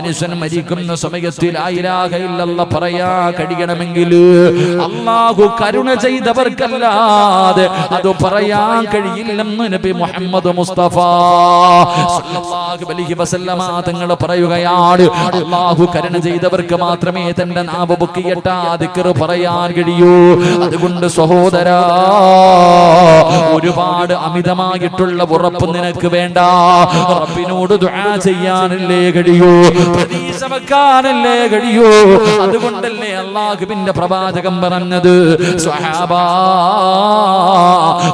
മനുഷ്യൻ മരിക്കുന്ന സമയത്ത് ലാ ഇലാഹ ഇല്ലല്ലാഹ് പറയാ കഴിയണമെങ്കിൽ അല്ലാഹു കരുണ ചെയ്തവർക്കല്ലാതെ അത് പറയാൻ കഴിയില്ലെന്ന് നബി മുഹമ്മദ് മുസ്തഫ സല്ലല്ലാഹു അലൈഹി വസല്ലമ തങ്ങൾ പറയുകയാണ്. അല്ലാഹു കരുണ ചെയ്തവർക്ക് മാത്രമേ തന്റെ നാവ് പൊക്കിയിട്ടാ ദിക്ർ പറയാൻ കഴിയൂ. അതുകൊണ്ട് സഹോദരാ, ഒരുപാട് അമിതമായിട്ടുള്ള ഉറപ്പ് നിനക്ക് വേണ്ട. റബ്ബിനോട് ദുആ ചെയ്യാനല്ലേ കഴിയൂ, പ്രതീക്ഷ വെക്കാനല്ലേ കഴിയൂ. അതുകൊണ്ടല്ലേ അല്ലാഹുവിന്റെ പ്രവാചകൻ പറഞ്ഞത്, സ്വഹാബാ,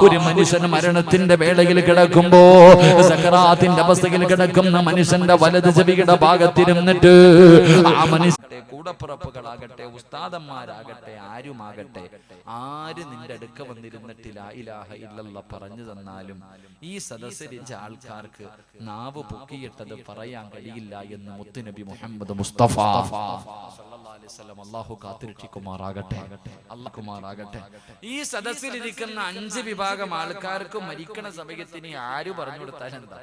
ഒരു മനുഷ്യൻ മരണത്തിന്റെ വേളയിൽ കിടക്കുമ്പോ, സക്കറാത്തിന്റെ അവസ്ഥയിൽ കിടക്കുന്ന മനുഷ്യന്റെ വലത് ചെവിയുടെ ഭാഗത്തിരുന്നിട്ട് ആ മനുഷ്യന്റെ കൂടപ്പിറപ്പുകളാകട്ടെ, ഉസ്താദന്മാരാകട്ടെ, ആരുമാകട്ടെ, ആര് നിന്റെ അടുക്ക വന്നിരുന്നിട്ട് ലാ ഇലാഹ ഇല്ലല്ലാഹ് പറഞ്ഞു തന്നാലും ഈ സദസ്സിലിരിച്ച ആൾക്കാർക്ക് നാവ് പൊക്കിയിട്ടത് പറയാൻ കഴിയില്ല എന്ന് മുത്തുനബി മുഹമ്മദ് മുസ്തഫ സല്ലല്ലാഹു അലൈഹി വസല്ലം അല്ലാഹു കാത്തിരക്ഷിക്കുമാറാകട്ടെ. അല്ലാഹുമാറാകട്ടെ. ഈ സദസ്സിലിരിക്കുന്ന 5 വിഭാഗം ആൾക്കാർക്ക് മരിക്കണ സമയത്തിന് ആര് പറഞ്ഞു കൊടുത്താലും എന്താ,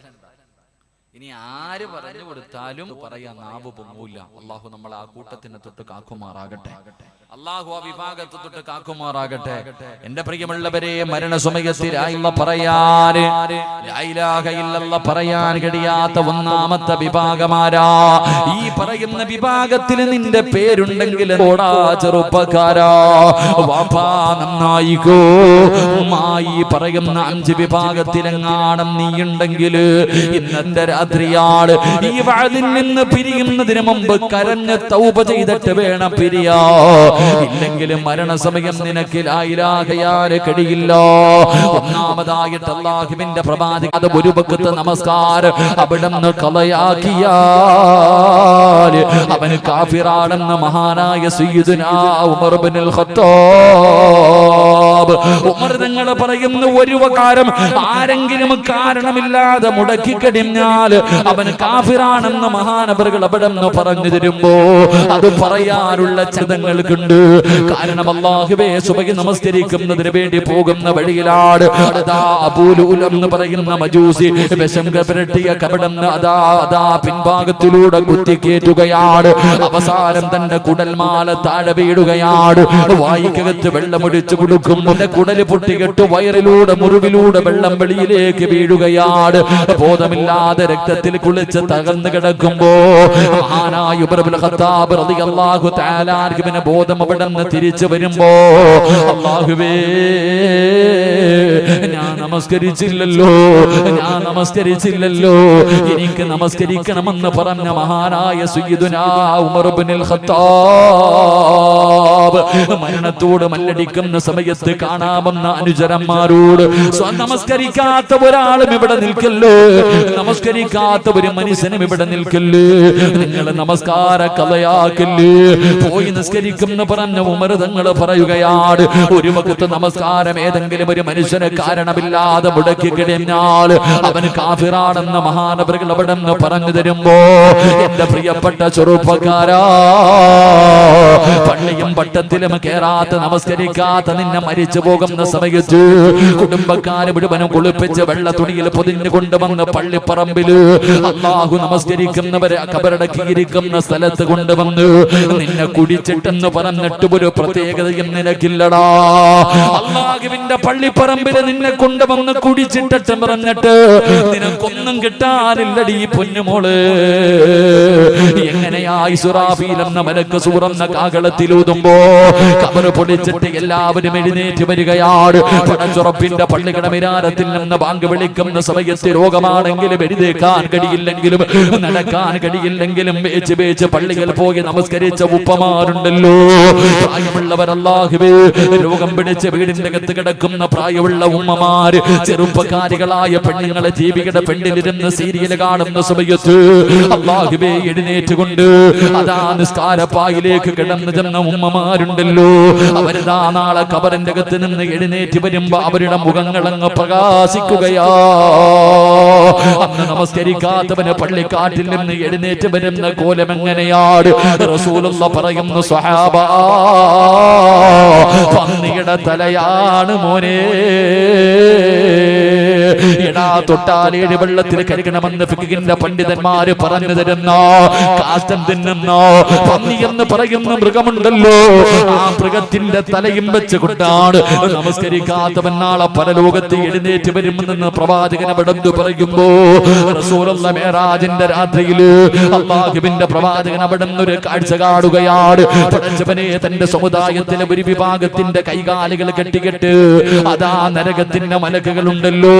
ഇനി ആര് പറഞ്ഞു കൊടുത്താലും പറയാൻ നാവ് പൊങ്ങൂല. അല്ലാഹു നമ്മളെ ആ കൂട്ടത്തിനെ തൊട്ട് കാക്കുമാറാകട്ടെ. അല്ലാഹു ആ വിഭാഗത്തെ തൊട്ട് കാക്കുമാറാകട്ടെ. എന്റെ പ്രിയമുള്ളവരെ, മരണസമയത്തിൽ പറയാൻ കഴിയാത്ത ഒന്നാമത്തെ വിഭാഗമാരാ. ഈ പറയുന്ന വിഭാഗത്തിൽ നിന്റെ പേരുണ്ടെങ്കിൽ ഓടാ ചെറുപ്പക്കാരാ, വാപ്പാ നന്നായിക്കോ. ഈ പറയുന്ന 5 വിഭാഗത്തിലെങ്ങാണം നീയുണ്ടെങ്കിൽ ഇന്നത്തെ രാത്രിയാണ് ഈ വഅദിൽ നിന്ന് പിരിയുന്നതിന് മുമ്പ് കരഞ്ഞ് തൗബ ചെയ്തിട്ട് വേണം പിരിയാ. ഇല്ലെങ്കിൽ മരണസമയം നിനക്ക് ലാ ഇലാഹ ഇല്ലല്ലാഹ് കഴിയില്ല. ഒന്നാമതായിട്ട് അല്ലാഹുവിന്റെ പ്രവാചകൻ അത് ഒരു വഖത്ത് നമസ്കാരം അവിടുന്ന് കളയാക്കിയാൽ അവന് കാഫിറാണെന്ന് മഹാനായ സയ്യിദുനാ ഉമർ ഇബ്നുൽ ഖത്താബ് ഉമർ തങ്ങൾ പറയുന്നു, ഒരു വകാരം ആരെങ്കിലും കാരണമില്ലാതെ മുടക്കി കഴിഞ്ഞാൽ അവൻ കാഫിറാണെന്ന് മഹാനവറുകൾ അവിടുന്ന് പറഞ്ഞു തരുമ്പോ അത് പറയാനുള്ള ചതങ്ങൾക്കുണ്ട്. കാരണം അല്ലാഹുവേ, സുബഹി നമസ്കരിക്കുന്നതിന് വേണ്ടി പോകുന്ന വഴിയിലാണ് അതാ അബൂലുൽ എന്ന് പറയുന്ന മജൂസി വിഷം പുരട്ടിയ കപടന്ന് അതാ പിൻഭാഗത്തിലൂടെ കുത്തിക്കേറ്റുകയാണ്. അവസാനം തന്റെ കുടൽമാല താഴെ വീടുകയാണ്. വായിക്കകത്ത് വെള്ളമൊഴിച്ചു കൊടുക്കും. കുടല് പൊട്ടികെട്ട് വയറിലൂടെ മുറിവിലൂടെ വെള്ളം വെളിയിലേക്ക് വീഴുകയാണ്. ബോധമില്ലാതെ രക്തത്തിൽ കുളിച്ച് തകർന്നു കിടക്കുമ്പോ മഹാനായ ഉമർ ഇബ്നുൽ ഖത്താബ് റളിയല്ലാഹു തആല അൻഹുവിനെ ബോധം അവിടുന്ന് തിരിച്ചു വരുമ്പോ, അല്ലാഹുവേ, ഞാൻ നമസ്കരിച്ചില്ലല്ലോ, എനിക്ക് നമസ്കരിക്കണമെന്ന് പറഞ്ഞ മഹാനായ സയ്യിദുനാ ഉമർ ഇബ്നുൽ ഖത്താബ് മരണത്തോട് മല്ലടിക്കുന്ന സമയത്ത് കാണാമെന്ന അനുചരന്മാരോട്, നമസ്കരിക്കാത്ത ഒരാളും ഇവിടെ നിൽക്കല്ലേ, നമസ്കരിക്കാത്ത ഒരു മനുഷ്യനും ഇവിടെ നിൽക്കല്ലേ, നിങ്ങൾ നമസ്കാര കലയാക്കല്ലേ, പോയി നിസ്കരിക്കുമെന്ന് പറഞ്ഞ ഉമർ തങ്ങൾ പറയുകയാണ്, ഒരു വഖത്ത് നമസ്കാരം ഏതെങ്കിലും ഒരു മനുഷ്യന് കാരണമില്ലാതെ മുടക്കി കഴിഞ്ഞാൽ അവൻ കാഫിറാണെന്ന് മഹാനവറുകൾ അവിടെ നിന്ന് പറഞ്ഞു തരുമ്പോ, എന്റെ പ്രിയപ്പെട്ട ചെറുപ്പക്കാരാ, പള്ളിയും പട്ടത്തിലും കേറാത്ത നമസ്കരിക്കാത്ത നിന്നെ മരിച്ചു പോകുന്ന സമയത്ത് കുടുംബക്കാര് മുഴുവനും കുളിപ്പിച്ച് വെള്ള തുണിയിൽ പൊതിഞ്ഞു കൊണ്ടുവന്ന് പള്ളിപ്പറമ്പില് അല്ലാഹു നമസ്കരിക്കുന്നവരെ കബറടക്കിയിരിക്കുന്ന സ്ഥലത്ത് കൊണ്ടുവന്ന് നിന്നെ കുടിച്ചിട്ടെന്ന് പറഞ്ഞിട്ട് ഒരു പ്രത്യേകതയും നിനക്കില്ലടാ. അല്ലാഹുവിന്റെ പള്ളിപ്പറമ്പില് നിന്നെ കൊണ്ടുവന്ന് കുടിച്ചിട്ടെന്ന് പറഞ്ഞിട്ട് നിനക്കൊന്നും കിട്ടാനില്ലടി പൊന്നുമോള്. എങ്ങനെയാ ഇസ്രാഫീൽ എന്ന മലക്ക് സൂറന്ന കാഹളത്തിലൂതുമ്പോ കബറ് പൊളിച്ചിട്ട് എല്ലാവരും എഴുന്നേറ്റ് വരികയാണ്. പടച്ചുറപ്പിന്റെ പള്ളിയുടെ മിനാരത്തിൽ നിന്ന് ബാങ്ക് വിളിക്കുന്ന സമയത്ത് രോഗമാണെങ്കിലും എഴുന്നേക്കാൻ കഴിയില്ലെങ്കിലും നടക്കാൻ കഴിയില്ലെങ്കിലും വേച്ച് പള്ളികൾ പോയി നമസ്കരിച്ച ഉപ്പമാരുണ്ടല്ലോ, പ്രായമുള്ളവർ. അല്ലാഹുവേ, രോഗം പിടിച്ച് വീടിന്റെ അകത്ത് കിടക്കുന്ന പ്രായമുള്ള ഉമ്മമാര്, ചെറുപ്പക്കാരികളായ പെണ്ണുങ്ങളെ ജീവിയുടെ പെണ്ണിലിരുന്ന് സീരിയൽ കാണുന്ന സമയത്ത് അല്ലാഹുവേ എഴുന്നേറ്റുകൊണ്ട് അതാ നിസ്കാരപ്പായിലേക്ക് കിടന്നു ചെന്ന ഉമ്മമാരുണ്ടല്ലോ, അവരിതാ നാളെ കബറിന്റെ അകത്ത് നിന്ന് എഴുന്നേറ്റ് വരുമ്പോ അവരുടെ മുഖങ്ങളങ്ങ് പ്രകാശിക്കുകയാ. അന്ന് നമസ്കരിക്കാത്തവന് പള്ളിക്കാട്ടിൽ നിന്ന് എഴുന്നേറ്റ് വരുന്ന കോലം എങ്ങനെയാണ്? റസൂലുള്ള പറയുന്നു, സ്വഹാബാ, പന്നിയുടെ തലയാണ് മോനെ. എടാ, തൊട്ടാൽ 7 വെള്ളത്തിൽ കരുകണമെന്ന് ഫിഖിന്റെ പണ്ഡിതന്മാര് പറഞ്ഞു തരുന്ന കാഷ്ടം തിന്നുന്ന പന്നി എന്ന് പറയുന്ന മൃഗമുണ്ടല്ലോ, ആ മൃഗത്തിന്റെ തലയും വെച്ചുകൊണ്ടാണ് നമസ്കരിക്കാത്തവൻ നാളെ പരലോകത്ത് എഴുന്നേറ്റ് വരുമെന്ന് പ്രവാചകൻ അവിടെന്ന് പറയുമ്പോ റസൂലുള്ള മേറാജിന്റെ രാത്രിയില് അല്ലാഹുവിന്റെ പ്രവാചകൻ അവിടെന്ന് ഒരു കാഴ്ച കാണുകയാണ്. പടച്ചവനെ, തന്റെ സമുദായത്തിലെ ഒരു വിഭാഗത്തിന്റെ കൈകാലുകൾ കെട്ടിക്കെട്ട് അതാ നരകത്തിന്റെ മലക്കുകളുണ്ടല്ലോ,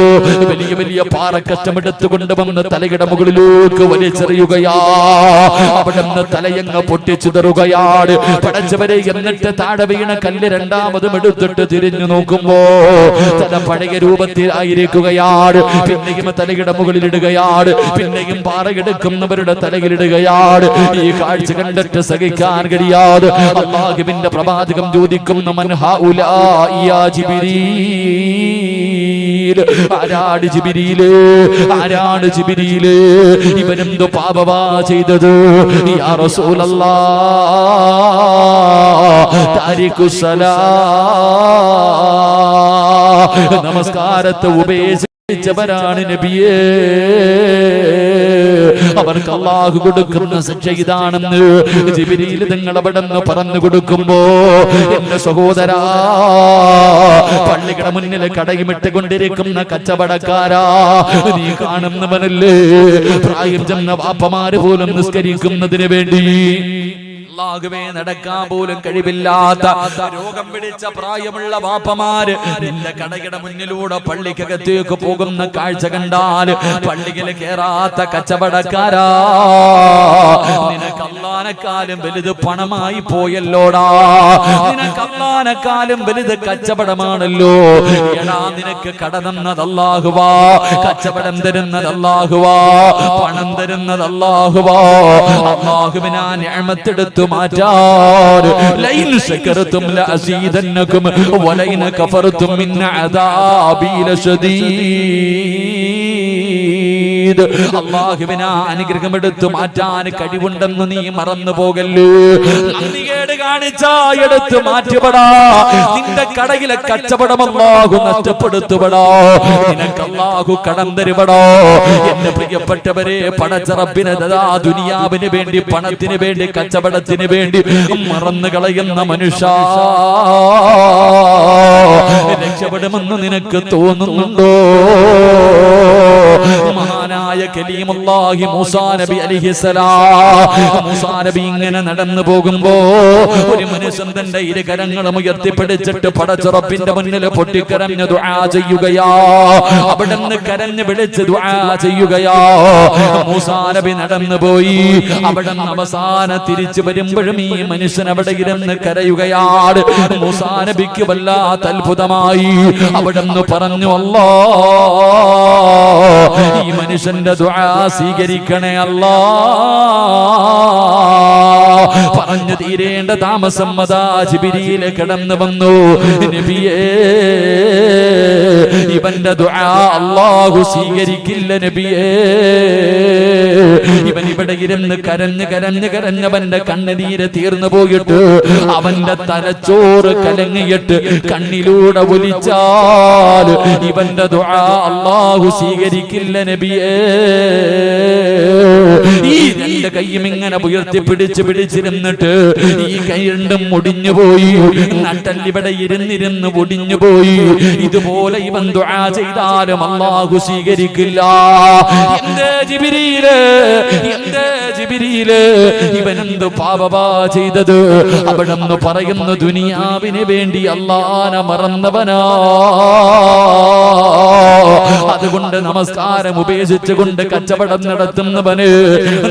വലിയ വലിയ പാറക്കച്ചമെടുത്ത് കൊണ്ടുവന്ന് തലയുടെ മുകളിലേക്ക് വലിച്ചെറിയുകയാ. അവിടുന്ന് തലയങ്ങ് പൊട്ടിച്ചിതറുകയാണ്. പടച്ചവരെ, എന്നിട്ട് താഴെ വീണ കല്ല് രണ്ടാമതും എടുത്തിട്ട് തിരിഞ്ഞു നോക്കുമ്പോ തല പഴയ രൂപത്തിലായിരിക്കുകയാണ്. പിന്നെയും തലയുടെ മുകളിലിടുകയാണ്, പിന്നെയും പാറയെടുക്കുന്നവരുടെ തലയിലിടുകയാണ്. ഈ കാഴ്ച കണ്ടിട്ട് സഹിക്കാൻ കഴിയാതെ അല്ലാഹുവിന്റെ പ്രവാചകം ചോദിക്കുന്നു, മൻ ഹൗലാ യാ ജിബ്രീൽ, ആരാണ് ജിബ്രീല്, ആരാണ് ജിബ്രീല്, ഇവനെന്തു പാപമാ ചെയ്തത്? യാ റസൂലല്ലാഹ്, താരിഖുസ്സലാ, നമസ്കാരത്തെ ഉപേക്ഷിച്ചവരാണ് നബിയേ, അവർക്ക് അല്ലാഹു കൊടുക്കുന്ന ശിക്ഷ ഇതാണെന്ന് ജിബ്രീൽ തങ്ങൾ അവിടെന്ന് പറഞ്ഞു കൊടുക്കുമ്പോ, എന്റെ സഹോദരാ, പള്ളിയുടെ മുന്നിൽ കടയുമിട്ട് കൊണ്ടിരിക്കുന്ന കച്ചവടക്കാരാ, നീ കാണുന്നവനല്ലേ പ്രായം ചെന്ന വാപ്പമാര് പോലും നിസ്കരിക്കുന്നതിന് വേണ്ടി അല്ലാഹുവേ നടക്കാൻ പോലും കഴിവില്ലാത്ത രോഗം പിടിച്ച പ്രായമുള്ള വാപ്പമാര് നിന്റെ കടയുടെ മുന്നിലൂടെ പള്ളിക്കകത്തേക്ക് പോകുന്ന കാഴ്ച കണ്ടാൽ പള്ളിയിൽ കേറാത്ത കച്ചവടക്കാരാ, നിനക്ക് അല്ലാഹുവിനെക്കാളും വലുത് പണമായി പോയല്ലോടാ, നിനക്ക് അല്ലാഹുവിനെക്കാളും വലുത് കച്ചവടമാണല്ലോ. എടാ, നിനക്ക് കട തന്നത് അല്ലാഹുവാ, കച്ചവടം തരുന്നത് അല്ലാഹുവാ, പണം തരുന്നത് അല്ലാഹുവാ. അല്ലാഹുവിനാ നിഅമത്തെടുത്ത് മാറ്റാൻ ലൈൻ ശകർതും ലഅസീദന്നകും വലൈൻ കഫർതും മിൻ അദാബി ലശദീദ്. അല്ലാഹുവിനാ അനുഗ്രഹം എടുത്തു മാറ്റാൻ കഴിവുണ്ടെന്ന് നീ മറന്നു പോകല്ലേ. നന്ദികേട് കാണിച്ചാ എടുത്തു മാറ്റുപടാ. നിന്റെ കടയിലെ കച്ചവടം അല്ലാഹു നഷ്ടപ്പെടുത്തുപടാ. നിനക്ക് അല്ലാഹു കടം തരുപടാ. എന്റെ പ്രിയപ്പെട്ടവരെ, പടച്ച റബ്ബിനെ ദുനിയാവിന് വേണ്ടി, പണത്തിന് വേണ്ടി, കച്ചവടത്തിന് വേണ്ടി മറന്നു കളയുന്ന മനുഷ്യ രക്ഷപ്പെടുമെന്ന് നിനക്ക് തോന്നുന്നുണ്ടോ? മഹാനായ കലീമുല്ലാഹി മൂസാ നബി അലൈഹിസ്സലാം, മൂസാ നബി ഇങ്ങനെ നടന്നു പോകുമ്പോ ഒരു മനുഷ്യൻ തന്റെ ഇരുകരങ്ങളും ഉയർത്തിപ്പിടിച്ചിട്ട് പടച്ച റബ്ബിന്റെ മുന്നിൽ പൊട്ടിക്കരഞ്ഞ് ദുആ ചെയ്യുകയാ. അവിടുന്ന് കരഞ്ഞ് വിളിച്ച് ദുആ ചെയ്യുകയാ. മൂസാ നബി നടന്നു പോയി. അവിടുന്ന് അവസാന തിരിച്ചു വരുമ്പോഴും ഈ മനുഷ്യൻ അവിടെ ഇരുന്ന് കരയുകയാണ്. മൂസാ നബിക്ക് വല്ലാത്ത അത്ഭുതമായി. അവിടുന്ന് പറഞ്ഞു, അല്ലാഹ്, ഈ മനുഷ്യന്റെ ദുആ സ്വീകരിക്കണേ അല്ലാഹ്. പറഞ്ഞു തീരേണ്ട താമസം അതാ ജിബ്രീൽ കടന്നു വന്നു. നബിയേ, ഇവന്റെ ദുആ അല്ലാഹു സ്വീകരിക്കില്ല നബിയേ. ഇവൻ ഇവിടെ ഇരുന്ന് കരഞ്ഞ് കരഞ്ഞ് കരഞ്ഞവന്റെ കണ്ണുനീര് തീർന്നു പോയിട്ട് അവന്റെ തലച്ചോറ് കലങ്ങിയിട്ട് കണ്ണിലൂടെ ഒലിച്ചാൽ ഇവന്റെ ദുആ അല്ലാഹു സ്വീകരിക്കില്ല നബിയേ. ഈ രണ്ട് കൈയും ഇങ്ങനെ ഉയർത്തി പിടിച്ചിരുന്നിട്ട് ഈ കൈ രണ്ടും ഒടിഞ്ഞുപോയി. നട്ടല്ലിവിടെ ഇരുന്നിരുന്ന് ഒടിഞ്ഞുപോയി. ഇതുപോലെ ഇവൻ ദുആ ചെയ്താലും അല്ലാഹു സ്വീകരിക്കില്ല. എന്റെ ജിബ്രീല്, എന്റെ ജിബ്രീല്, ഇവനെന്ത് പാപമാ ചെയ്തത്? അവിടെന്ന് പറയുന്നു, ദുനിയാവിന് വേണ്ടി അല്ലാഹനെ മറന്നവനാ. അതുകൊണ്ട് നമസ്കാരം ഉപേക്ഷിച്ചുകൊണ്ട് കച്ചവടം നടത്തുന്നവന്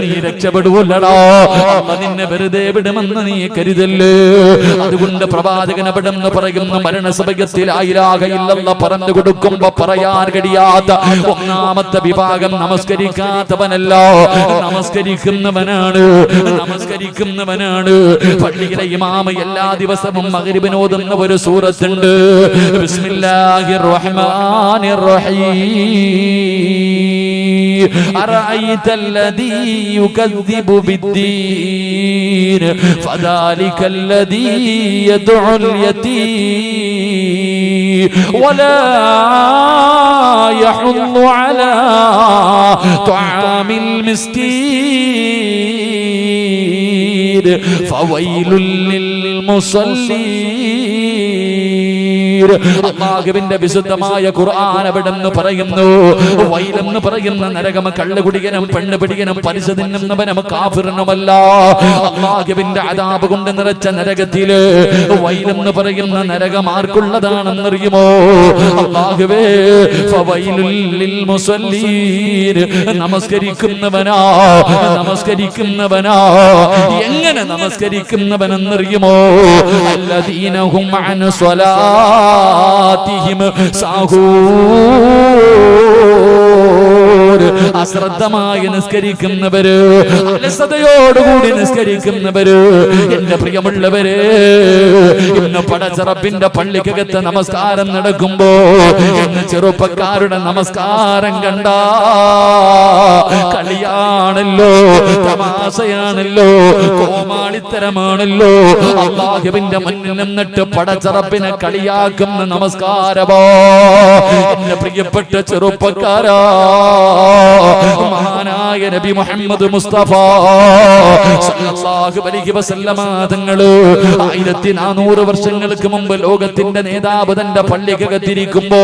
നീ രക്ഷപ്പെടുവല്ലടാ. അല്ലാഹ് നിന്നെ വെറുതെ വിടുമെന്ന് നീ കരുതല്ലേ. അതുകൊണ്ട് പ്രവാചകൻ അവിടെന്ന് പറയുന്നു, മരണസമയത്തിൽ ലാ ഇലാഹ ഇല്ലല്ലാഹ് പറഞ്ഞു കൊടുക്കുമ്പോ പറയാൻ കഴിയാത്ത ഒന്നാമത്തെ വിഭാഗം നമസ്കരിക്കാത്തവനല്ല, നമസ്കരിക്കുന്നവനാണ്. നമസ്കരിക്കുന്നവനാണ്. പള്ളിയിലെ ഇമാമ എല്ലാ ദിവസവും മഗ്രിബിന് ഓതുന്ന ഒരു സൂറത്തുണ്ട്, ബിസ്മില്ലാഹിർ റഹ്മാനിർ റഹീം. അറഅയ്തല്ലദീ യുകദ്ദിബു ബിദ്ദീൻ ഫദാലികല്ലദീ യദ്ഉൽ യതീം വലാ യഹുദ്ദു അലാ തുആമിൽ മിസ്കീൻ. ഫവൈലുൽ ലിൽമുസല്ലീൻ. അല്ലാഹുവിന്റെ വിശുദ്ധമായ ഖുർആൻ അവിടെന്ന് പറയുന്നു, വൈലെന്ന് പറയുന്ന നരകം കള്ളുകുടികനും പെണ്ണുപിടികനും പലിശ തിന്നുന്നവനും കാഫിറിനുമല്ല. അല്ലാഹുവിന്റെ അദാബ് കൊണ്ട് നിറച്ച നരകത്തില് വൈലെന്ന് പറയുന്ന നരകം ആർക്കുള്ളതാണെന്നറിയുമോ? അല്ലാഹുവേ, ഫവൈലുൽ ലിൽമുസല്ലീൻ. നമസ്കരിക്കുന്നവനാ, നമസ്കരിക്കുന്നവനാ. എങ്ങനെ നമസ്കരിക്കുന്നവനെന്നറിയുമോ? അല്ലദീന ഹും അൻ സ്വലാത്തിഹിം സാഹൂൻ. അശ്രദ്ധമായി നിസ്കരിക്കുന്നവര്, അലസതയോടുകൂടി നിസ്കരിക്കുന്നവര്. എന്റെ പ്രിയമുള്ളവര്, ഇന്ന് പടച്ചറപ്പിന്റെ പള്ളിക്കകത്ത് നമസ്കാരം നടക്കുമ്പോ ഇന്ന് ചെറുപ്പക്കാരുടെ നമസ്കാരം കണ്ട കളിയാണല്ലോ, തമാശയാണല്ലോ, കോമാളിത്തരമാണല്ലോ. അല്ലാഹുവിന്റെ മുന്നിൽ നിന്നിട്ട് പടച്ചറപ്പിനെ കളിയാക്കുന്ന നമസ്കാരമോ? എന്റെ പ്രിയപ്പെട്ട ചെറുപ്പക്കാരാ, മഹാനായ നബി മുഹമ്മദ് മുസ്തഫ സല്ലല്ലാഹു അലൈഹി വസല്ലമ തങ്ങള് 1400 വർഷങ്ങൾക്ക് മുമ്പ് ലോകത്തിന്റെ നേതാവ് തന്റെ പള്ളിക്കകത്തിരിക്കുമ്പോ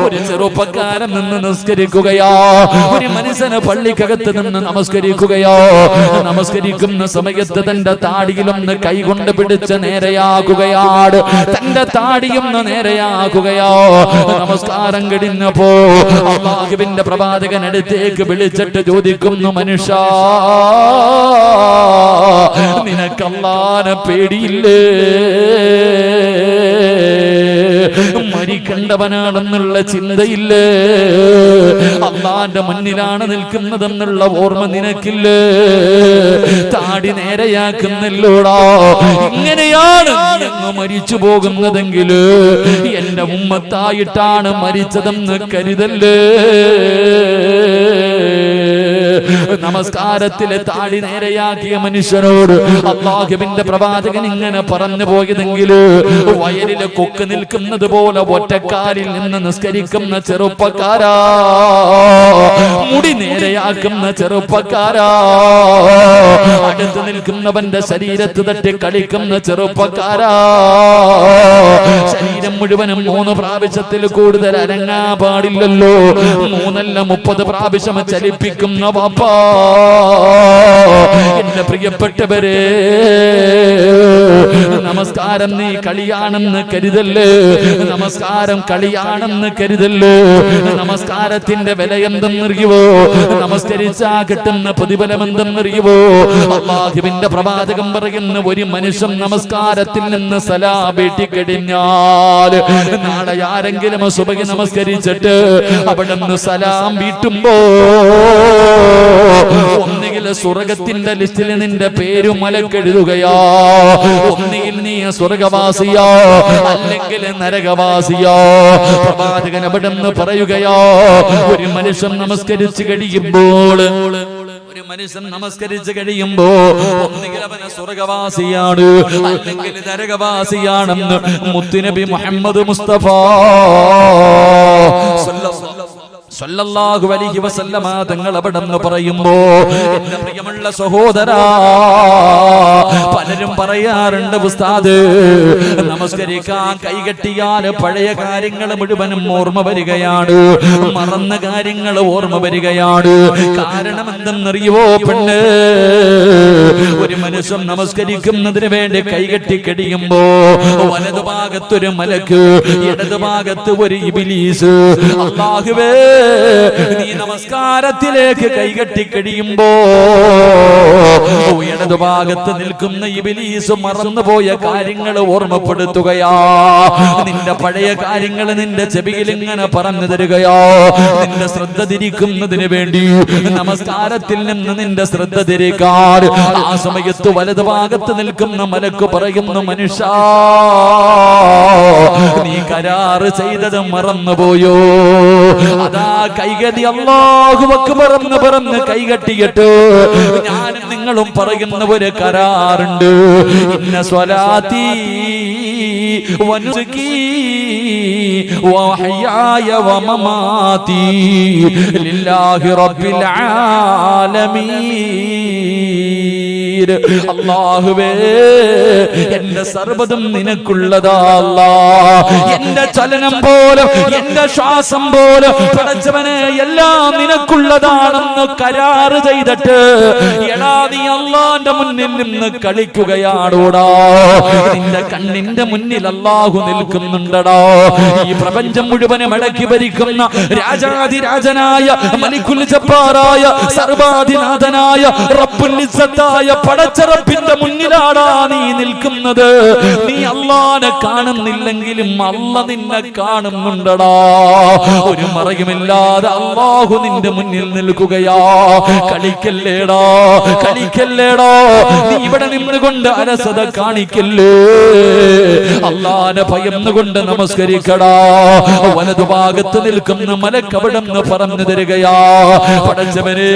ഒരു ചെറുപ്പക്കാരൻ നിന്ന് നിസ്കരിക്കുകയാ. ഒരു മനുഷ്യന് പള്ളിക്കകത്ത് നിന്ന് നമസ്കരിക്കുകയോ. നമസ്കരിക്കുന്ന സമയത്ത് തന്റെ താടിയിലൊന്ന് കൈകൊണ്ട് പിടിച്ച് നേരെയാക്കുകയാണ്. തന്റെ താടിയൊന്ന് നേരെയാക്കുകയോ. നമസ്കാരം കഴിഞ്ഞപ്പോ അല്ലാഹുവിന്റെ പ്രവാചകൻ അടുത്തേക്ക് വിളിച്ചിട്ട് ചോദിക്കുന്നു, മനുഷ്യ, നിനക്ക് അല്ലാഹുവിനെ പേടിയില്ലേ? മരിക്കണ്ടവനാണെന്നുള്ള ചിന്തയില്ലേ? അല്ലാഹുവിന്റെ മുന്നിലാണ് നിൽക്കുന്നതെന്നുള്ള ഓർമ്മ നിനക്കില്ലേ? താടി നേരെയാക്കുന്നല്ലോടാ. ഇങ്ങനെയാണ് അങ്ങ് മരിച്ചു പോകുന്നതെങ്കിൽ എന്റെ ഉമ്മത്തായിട്ടാണ് മരിച്ചതെന്ന് കരുതല്ലേ? നമസ്കാരത്തിലെ താടി നേരെയാക്കിയ മനുഷ്യനോട് അല്ലാഹുവിന്റെ പ്രവാചകൻ ഇങ്ങനെ പറഞ്ഞു പോയതെങ്കിൽ വയലിലെ കൊക്ക് നിൽക്കുന്നത് പോലെ ഒറ്റക്കാലിൽ നിന്ന് നിസ്കരിക്കുന്ന ചെറുപ്പക്കാരാ, മുടി നേരെയാക്കുന്ന ചെറുപ്പക്കാരാ, അടുത്ത് നിൽക്കുന്നവന്റെ ശരീരത്ത് തട്ടി കളിക്കുന്ന ചെറുപ്പക്കാരാ, ശരീരം മുഴുവനും 3 പ്രാവശ്യത്തിൽ കൂടുതൽ അനങ്ങാ പാടില്ലല്ലോ, 3 അല്ല 30 പ്രാവശ്യം ചലിപ്പിക്കുന്ന വാപ്പാ. എന്റെ പ്രിയപ്പെട്ടവരെ, നമസ്കാരം നീ കളിയാണെന്ന് കരുതല്ലേ? നമസ്കാരം കളിയാണെന്ന് കരുതല്ലേ? നമസ്കാരത്തിന്റെ വില എന്തെന്നറിയുവോ? നമസ്കരിച്ചാ കിട്ടുന്ന പ്രതിഫലം എന്തെന്നറിയുവോ? അല്ലാഹുവിന്റെ പ്രവാചകൻ പറയുന്ന, ഒരു മനുഷ്യൻ നമസ്കാരത്തിൽ നിന്ന് സലാം വീട്ടിക്കഴിഞ്ഞാൽ നാളെ ആരെങ്കിലും സുബഹി നമസ്കരിച്ചിട്ട് അവിടെ നിന്ന് സലാം വീട്ടുമ്പോ ഒന്നുകിൽ സ്വർഗത്തിന്റെ ലിസ്റ്റിൽ നിന്റെ പേര് മലക്കെഴുതുകയോ, ഒന്നുകിൽ നീ സ്വർഗവാസിയോ അല്ലെങ്കിൽ നരകവാസിയോ. പ്രവാചകൻ അവിടെ നിന്ന് പറയുകയോ, ഒരു മനുഷ്യൻ നമസ്കരിച്ചു കഴിയുമ്പോൾ ഒന്നുകിൽ അവന് സ്വർഗവാസിയാണ് അല്ലെങ്കിൽ നരകവാസിയാണെന്ന് മുത്തുനബി മുഹമ്മദ് മുസ്തഫ സല്ലല്ലാഹു അലൈഹി വസല്ലമ തങ്ങൾ അവിടെന്ന് പറയുമ്പോ, എന്റെ പ്രിയമുള്ള സഹോദരാ, പലരും പറയാറുണ്ട്, ഉസ്താദ് നമസ്കരിക്കാൻ കൈകെട്ടിയാൽ പഴയ കാര്യങ്ങൾ മുഴുവനും ഓർമ്മ വരികയാണ്, മറന്ന കാര്യങ്ങൾ ഓർമ്മ വരികയാണ്. കാരണം എന്തെന്നറിയുവോ പെണ്ണ്? ഒരു മനുഷ്യൻ നമസ്കരിക്കുന്നതിന് വേണ്ടി കൈകെട്ടി കഴിയുമ്പോ വലതുഭാഗത്തൊരു മലക്ക്, ഇടതുഭാഗത്ത് ഒരു ഇബ്ലീസ്. അല്ലാഹുവേ, നീ നമസ്കാരത്തിലേക്ക് കൈകെട്ടി കഴിയുമ്പോ ഇടതുഭാഗത്ത് നിൽക്കുന്ന ഇബ്ലീസ് മറന്നുപോയ കാര്യങ്ങൾ ഓർമ്മപ്പെടുത്തുകയാ. നിന്റെ പഴയ കാര്യങ്ങൾ നിന്റെ ചെവിയിൽ ഇങ്ങനെ പറഞ്ഞു തരികയോ. നിന്റെ ശ്രദ്ധ തിരിക്കുന്നതിന് വേണ്ടി നമസ്കാരത്തിൽ നിന്ന് നിന്റെ ശ്രദ്ധ തിരിക്കാൻ ആ സമയത്ത് വലതുഭാഗത്ത് നിൽക്കുന്ന മലക്ക് പറയുന്നു, മനുഷ്യ, നീ കരാറ് ചെയ്തത് മറന്നുപോയോ? അതാ കൈകടി അല്ലാഹു അക്ബർ എന്ന് പറഞ്ഞ് കൈകെട്ടിയിട്ട് ഞാനും നിങ്ങളും പറയുന്ന ഒരു കരാറുണ്ട്. ഇന്ന സ്വലാത്തി വനുസുകി വഹയായ വമമാതി ലില്ലാഹി റബ്ബിൽ ആലമീൻ. കസീർ. അല്ലാഹുവേ എന്റെ സർവ്വതും നിനക്കുള്ളതാ അല്ലാഹ്. എന്റെ ചലനം പോലും എന്റെ ശ്വാസം പോലും പടച്ചവനെ എല്ലാം നിനക്കുള്ളതാണെന്ന് കരാറ് ചെയ്തിട്ട് എടാ നീ അല്ലാഹുവിന്റെ മുന്നിൽ നിന്ന് കളിക്കുകയാണോടാ? നിന്റെ കണ്ണിന്റെ മുന്നിൽ അല്ലാഹു നിൽക്കുന്നുണ്ടടാ. ഈ പ്രപഞ്ചം മുഴുവനും അടക്കി ഭരിക്കുന്ന രാജാതിരാജനായ മലിക്കുൽ ജബ്ബാറായ സർവാധിനാഥനായ റബ്ബുൽ ഇസ്സത്തായ പടച്ചറപ്പിന്റെ മുന്നിലാടാ നീ നിൽക്കുന്നത്. നീ അല്ലാഹുവിനെ കാണുന്നില്ലെങ്കിലും അല്ലാഹു നിന്നെ കാണുന്നുണ്ടടാ. ഒരു മറയുമില്ലാതെ അല്ലാഹു നിന്റെ മുന്നിൽ നിൽക്കുകയാ. കളിക്കല്ലേടാ, കളിക്കല്ലേടാ. നീ ഇവിടെ നിന്നുകൊണ്ട് അലസത കാണിക്കല്ലേ. അല്ലാഹുവിനെ ഭയന്നുകൊണ്ട് നമസ്കരിക്കടാ. വലതുഭാഗത്ത് നിൽക്കുന്ന മലക്ക് അവിടെന്ന് പറഞ്ഞു തരികയാ, പടച്ചവനെ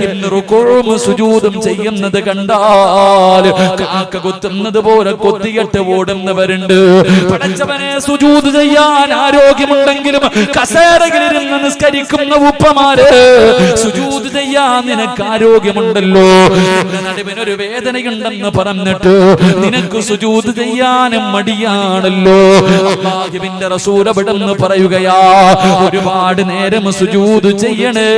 ഇന്ന് റുകൂഉം സുജൂദും ചെയ്യുന്നത് കണ്ടാൽ കാക്ക കൊത്തുന്നത് പോലെ കൊത്തിയിട്ട് ഓടുന്നവരുണ്ട്. പടച്ചവനെ സുജൂദ് ചെയ്യാൻ ആരോഗ്യമുണ്ടെങ്കിലും കസേരകളിലിരുന്ന് നിസ്കരിക്കുന്ന ഉപ്പമാര്, സുജൂദ് ചെയ്യാൻ നിനക്ക് ആരോഗ്യമുണ്ടല്ലോ, നിന്റെ നടുവിനൊരു വേദനയുണ്ടെന്ന് പറഞ്ഞിട്ട് നിനക്ക് സുജൂദ് ചെയ്യാനും മടിയാണല്ലോ. അല്ലാഹുവിന്റെ റസൂൽ അവിടെന്ന് പറയുകയാ, ഒരുപാട് നേരം സുജൂദ് ചെയ്യണേ,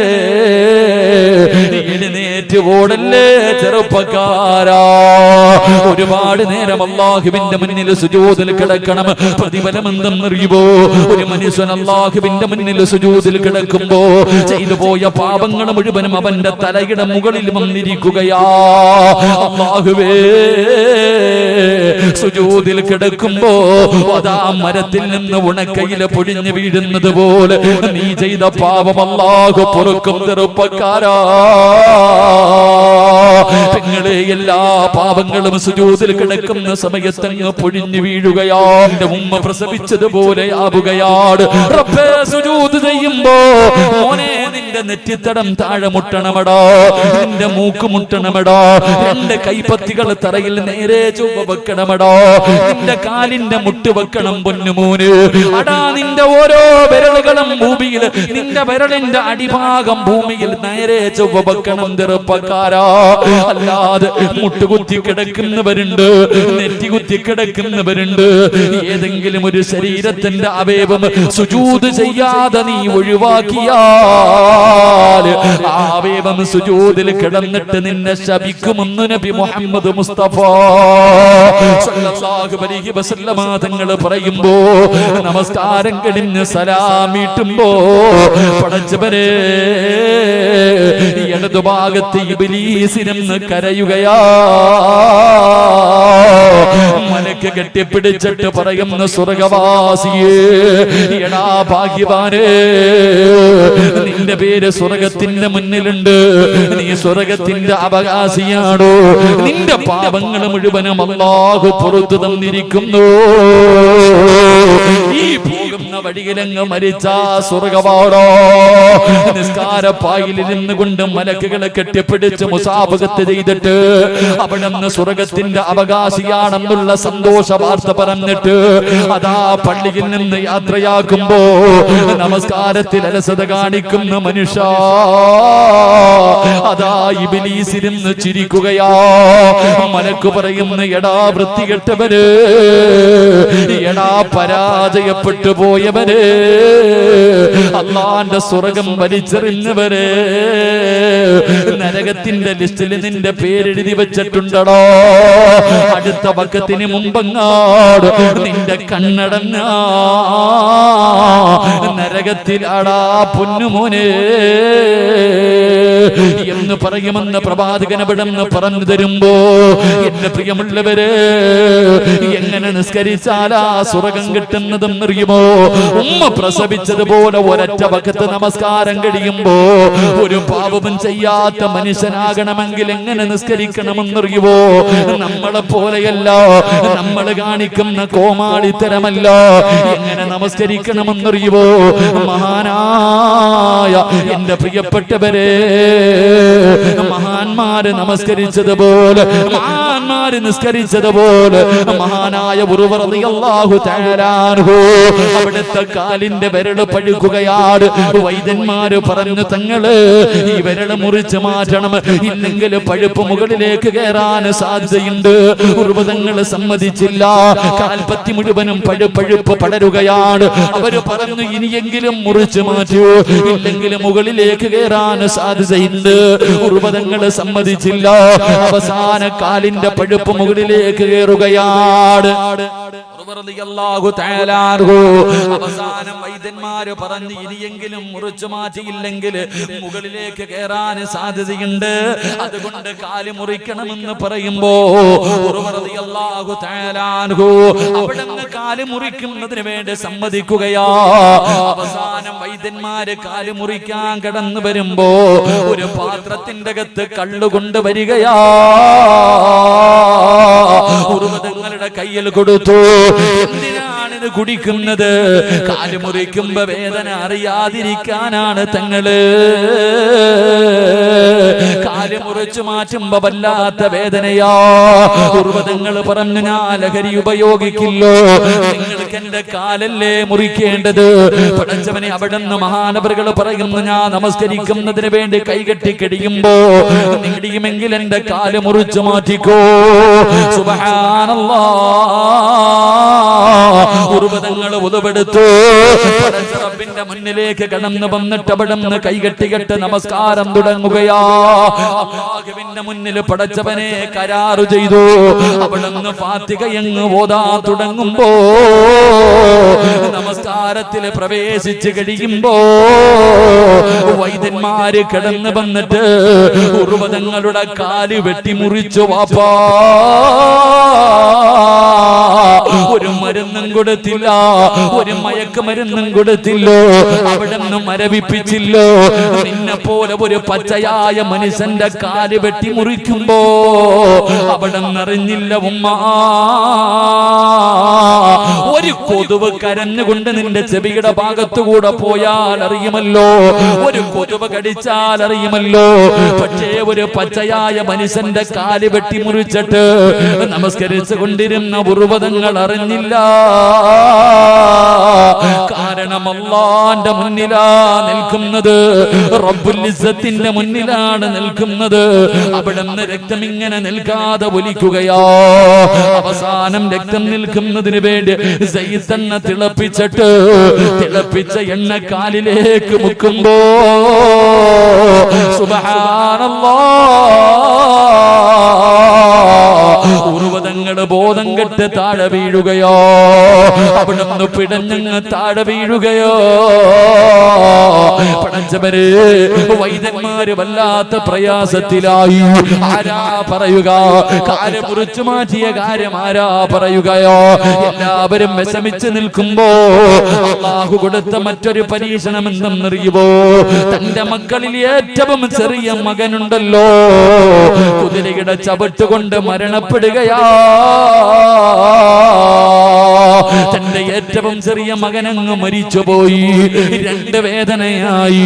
എഴുന്നേറ്റ് ഓടല്ലേ ചെറുപ്പക്കാരാ. ഒരുപാട് നേരം അല്ലാഹുവിന്റെ മുന്നിൽ സുജൂദിൽ കിടക്കണം. പ്രതിഫലം എന്തെന്നറിയുമോ? ഒരു മനുഷ്യൻ അല്ലാഹുവിന്റെ മുന്നിൽ സുജൂദിൽ കിടക്കുമ്പോ ചെയ്തു പോയ പാപങ്ങൾ മുഴുവനും അവന്റെ തലയുടെ മുകളിൽ വന്നിരിക്കുകയാ. അല്ലാഹുവേ സുജൂദിൽ കിടക്കുമ്പോ അതാ മരത്തിൽ നിന്ന് ഉണക്കയില പൊടിഞ്ഞു വീഴുന്നത് പോലെ നീ ചെയ്ത പാപം അല്ലാഹു പൊറുക്കും ചെറുപ്പക്കാരാ. നിങ്ങളെ എല്ലാ പാപങ്ങളും സുജൂദിൽ കിടക്കുന്ന സമയത്തങ്ങ് പൊടിഞ്ഞു വീഴുകയാ. എന്റെ ഉമ്മ പ്രസവിച്ചതുപോലെ ആവുകയാണ്. റബ്ബേ സുജൂദ് ചെയ്യുമ്പോ മോനെ നിന്റെ നെറ്റിത്തടം താഴെ മുട്ടണമടാ, നിന്റെ മൂക്ക് മുട്ടണമടാ, രണ്ട് കൈപ്പത്തികൾ തറയിൽ നേരെ ചൊവ്വ വെക്കണമടാ, നിന്റെ കാലിന്റെ മുട്ട് വെക്കണം പൊന്നുമോന്. അടാ നിന്റെ ഓരോ വിരലുകളും ഭൂമിയിൽ, നിന്റെ വിരലിന്റെ അടിഭാഗം ഭൂമിയിൽ നേരെ ചൊവ്വ വെക്കണം ചെറുപ്പക്കാരാ. അല്ലാതെ മുട്ടുകുത്തി കിടക്കുന്നവരുണ്ട്, നെറ്റി കുത്തി കിടക്കുന്നവരുണ്ട്. ഏതെങ്കിലും ഒരു ശരീരത്തിന്റെ അവയവം സുജൂദ് ചെയ്യാതെ നീ ഒഴിവാക്കിയാൽ ആ അവയവം സുജൂദിൽ കിടന്നിട്ട് നിന്നെ ശപിക്കുമെന്ന് നബി മുഹമ്മദ് മുസ്തഫ സല്ലല്ലാഹു അലൈഹി വസല്ലമ തങ്ങൾ പറയുമ്പോ, നമസ്കാരം കഴിഞ്ഞ് സലാമിട്ടുമ്പോ പടച്ചവനെ ഇടതുഭാഗത്ത് ഇബ്ലീസിനെന്ന് കരയുകയാ. മലക്ക് കെട്ടിപ്പിടിച്ചിട്ട് പറയുന്ന സ്വർഗവാസിയേ, എടാ ഭാഗ്യവാനേ, നിന്റെ പേര് സ്വർഗത്തിന്റെ മുന്നിലുണ്ട്, നീ സ്വർഗത്തിന്റെ അവകാശിയാണോ, നിന്റെ പാപങ്ങൾ മുഴുവനും അല്ലാഹു പുറത്തു തന്നിരിക്കുന്നു. ഈ പോകുന്ന വഴിയിലങ്ങ് മരിച്ചാ സ്വർഗവാടോ. നിസ്കാരപ്പായിൽ നിന്ന് കൊണ്ട് മലക്കുകളെ കെട്ടിപ്പിടിച്ച് മുസാഫഹത്ത് ചെയ്തിട്ട് അവിടുന്ന് സ്വർഗത്തിന്റെ അവകാശിയാണെന്നുള്ള സന്തോഷ വാർത്ത പറഞ്ഞിട്ട് അതാ പള്ളിയിൽ നിന്ന് യാത്രയാക്കുമ്പോ നമസ്കാരത്തിൽ അലസത കാണിക്കുന്ന മനുഷ്യ അതാ ഇബ്ലീസിരുന്ന് ചിരിക്കുകയാ. മലക്ക് പറയുന്ന, എടാ വൃത്തികെട്ടവര്, എടാ പരാജയപ്പെട്ടു പോയവര്, അല്ലാഹുവിന്റെ സ്വർഗം വലിച്ചെറിഞ്ഞവര്, നരകത്തിന്റെ ലിസ്റ്റിൽ നിന്റെ പേരെഴുതി വെച്ചിട്ടുണ്ടോ? അടുത്ത വക്കത്തിന് മുമ്പങ്ങാട് നിന്റെ കണ്ണടഞ്ഞ നരകത്തിലാടാ പൊന്നുമോനെ എന്ന് പറയുമെന്ന് പ്രവാചകൻ അവിടെന്ന് പറഞ്ഞു തരുമ്പോ, എന്റെ പ്രിയമുള്ളവര്, എങ്ങനെ നിസ്കരിച്ചാലാ സ്വർഗം കിട്ടുന്നതെന്നറിയുമോ? ഉമ്മ പ്രസവിച്ചതുപോലെ ഒരൊറ്റ വക്കത്ത് നമസ്കാരം കഴിയുമ്പോ ഒരു പാപവും ചെയ്യാത്ത മനുഷ്യനാകണമെങ്കിൽ എങ്ങനെ നിസ്കരിക്കണമെന്നറിയുമോ? നമ്മളെ പോലെയല്ല, നമ്മൾ കാണിക്കുന്ന കോമാളിത്തരമല്ല. എങ്ങനെ നമസ്കരിക്കണമെന്നറിയുമോ? എന്നറിയുവോ? മഹാനായ എന്റെ പ്രിയപ്പെട്ടവരെ, മഹാന്മാര് നമസ്കരിച്ചതുപോലെ, മഹാന്മാര് നിസ്കരിച്ചതുപോലെ മഹാനായ ഉർവ റളിയല്ലാഹു തആല അൻഹു അവിടുത്തെ കാലിന്റെ വിരൽ പഴുക്കുകയാണ്. വൈദ്യന്മാര് പറഞ്ഞു, തങ്ങള് ഈ വിരൽ മുറിച്ച് മാറ്റണം, ഇല്ലെങ്കിൽ പഴുപ്പ് മുകളിലേക്ക് കയറാൻ സാധ്യതയുണ്ട്. ഉർവ തങ്ങൾ സമ്മതിച്ചില്ല. കാൽപ്പത്തി മുഴുവനും പഴുപ്പ് പടരുകയാണ്. അവര് പറഞ്ഞു, ഇനിയെങ്കിലും മുറിച്ച് മാറ്റൂ, ഇല്ലെങ്കിൽ മുകളിലേക്ക് കയറാൻ സാധ്യതയുണ്ട്. ഉർവ തങ്ങൾ സമ്മതിച്ചില്ല. അവസാന കാലിന്റെ പഴുപ്പ് മുകളിലേക്ക് കയറുകയാണ്. അവസാനം വൈദ്യന്മാര് പറഞ്ഞു, ഇനിയെങ്കിലും മുറിച്ചു മാറ്റിയില്ലെങ്കിൽ മുകളിലേക്ക് കയറാൻ സാധ്യതയുണ്ട്, അതുകൊണ്ട് കാല് മുറിക്കണമെന്ന് പറയുമ്പോ അവിടുന്ന് കാല് മുറിക്കുന്നതിന് വേണ്ടി സമ്മതിക്കുകയാ. അവസാനം വൈദ്യന്മാര് കാല് മുറിക്കാൻ കടന്നു വരുമ്പോ ഒരു പാത്രത്തിന്റെ അകത്ത് കള്ളുകൊണ്ട് വരികയാ. ഉർവതങ്ങളുടെ കയ്യിൽ കൊടുത്തു. എന്തിനാണിത് കുടിക്കുന്നത്? കാല് മുറിക്കുമ്പോ വേദന അറിയാതിരിക്കാനാണ് തങ്ങള്. കാല് മുറിച്ചു മാറ്റുമ്പോ വല്ലാത്ത വേദനയാ. ഉർവതങ്ങൾ പറഞ്ഞു, ഞാൻ ലഹരി ഉപയോഗിക്കില്ലോ, നിങ്ങൾക്ക് എന്റെ കാലല്ലേ മുറിക്കേണ്ടത്. പടച്ചവനെ, അവിടുന്ന് മഹാനവറുകൾ പറയുന്നു, ഞാൻ നമസ്കരിക്കുന്നതിന് വേണ്ടി കൈകെട്ടി കെടിയുമ്പോ നേടിയുമെങ്കിൽ എന്റെ കാല് മുറിച്ചു മാറ്റിക്കോ. സുബ്ഹാനല്ലാഹ്. ഉർവതങ്ങൾ ഉദവെടുത്തു. റബ്ബിന്റെ മുന്നിലേക്ക് കടന്നു വന്നിട്ട് അവിടുന്ന് കൈകെട്ടികെട്ട് നമസ്കാരം തുടങ്ങുകയാ. അല്ലാഹുവിന്റെ മുന്നിൽ പടച്ചവനെ കരാറ് ചെയ്തു. അവിടുന്ന് ഫാത്തിഹയങ്ങ് ഓതാൻ തുടങ്ങുമ്പോ, നമസ്കാരത്തിൽ പ്രവേശിച്ച് കഴിയുമ്പോ വൈദ്യന്മാര് കടന്നു വന്നിട്ട് ഉർവതങ്ങളുടെ കാല് വെട്ടിമുറിച്ചു. വാപ്പാ, ഒരു മരുന്നും കൊടുത്തില്ല, ഒരു മയക്കുമരുന്നും കൊടുത്തില്ലോ, അവിടുന്ന് മരവിപ്പിച്ചില്ലോ. നിന്നെ പോലെ ഒരു പച്ചയായ മനുഷ്യന്റെ കാല് വെട്ടിമുറിക്കുമ്പോ അവിടുന്ന് അറിഞ്ഞില്ല ഉമ്മ. ഒരു കൊതുവ് കരഞ്ഞുകൊണ്ട് നിന്റെ ചെവിയുടെ ഭാഗത്തുകൂടെ പോയാൽ അറിയുമല്ലോ, ഒരു കൊതുവ് കടിച്ചാൽ അറിയുമല്ലോ. പക്ഷേ ഒരു പച്ചയായ മനുഷ്യന്റെ കാല് വെട്ടിമുറിച്ചിട്ട് നമസ്കരിച്ചു കൊണ്ടിരുന്ന ഉർവതങ്ങൾ അറിഞ്ഞില്ല. കാരണം അല്ലാഹുവിന്റെ മുന്നിലാ നിൽക്കുന്നത്, റബ്ബുൽ ഇസ്സത്തിന്റെ മുന്നിലാണ് നിൽക്കുന്നത്. അവിടുന്ന് രക്തം ഇങ്ങനെ നിൽക്കാതെ ഒലിക്കുകയോ. അവസാനം രക്തം നിൽക്കുന്നതിന് വേണ്ടി സയ്യിദെണ്ണ തിളപ്പിച്ചിട്ട് തിളപ്പിച്ച എണ്ണ കാലിലേക്ക് മുക്കുമ്പോ സുബ്ഹാനല്ലാഹ്, ഉർവതങ്ങള് ബോധം കെട്ട് താഴെ വീഴുകയോ, അവിടുന്ന് പിടഞ്ഞങ്ങ് താഴെ വീഴുകയോ. പടച്ചവരെ, വൈദ്യന്മാര് വല്ലാത്ത പ്രയാസത്തിലായി. ആരാ പറയുക? കാല് മുറിച്ചു മാറ്റിയ കാര്യം ആരാ പറയുകയോ? എല്ലാവരും വിഷമിച്ച് നിൽക്കുമ്പോ അല്ലാഹു കൊടുത്ത മറ്റൊരു പരീക്ഷണം എന്തെന്നറിയുമോ? തന്റെ മക്കളിൽ ഏറ്റവും ചെറിയ മകനുണ്ടല്ലോ, കുതിരയുടെ ചവിട്ടുകൊണ്ട് മരണപ്പെടുകയാ. തന്റെ ഏറ്റവും ചെറിയ മകനങ്ങ് മരിച്ചുപോയി. രണ്ട് വേദനയായി.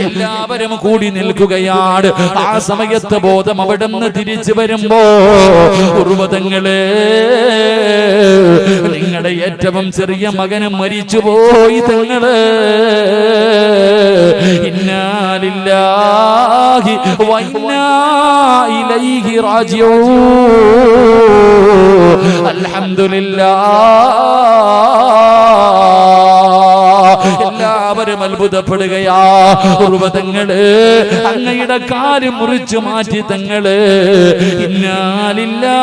എല്ലാവരും കൂടി നിൽക്കുകയാണ്. ആ സമയത്ത് ബോധം അവിടുന്ന് തിരിച്ചു വരുമ്പോ, ഉർവതങ്ങളെ, നിങ്ങളുടെ ഏറ്റവും ചെറിയ മകന് മരിച്ചുപോയി. തങ്ങള് ഇന്നാ ലില്ലാഹി വ ഇന്നാ ഇലൈഹി റാജിഊൻ. അൽഹംദുലില്ലാഹ്. എല്ലാവരും അത്ഭുതപ്പെടുകയാ. ഉർവതങ്ങള്, അങ്ങയുടെ കാല് മുറിച്ചു മാറ്റി തങ്ങള്. ഇന്നാ ലില്ലാഹി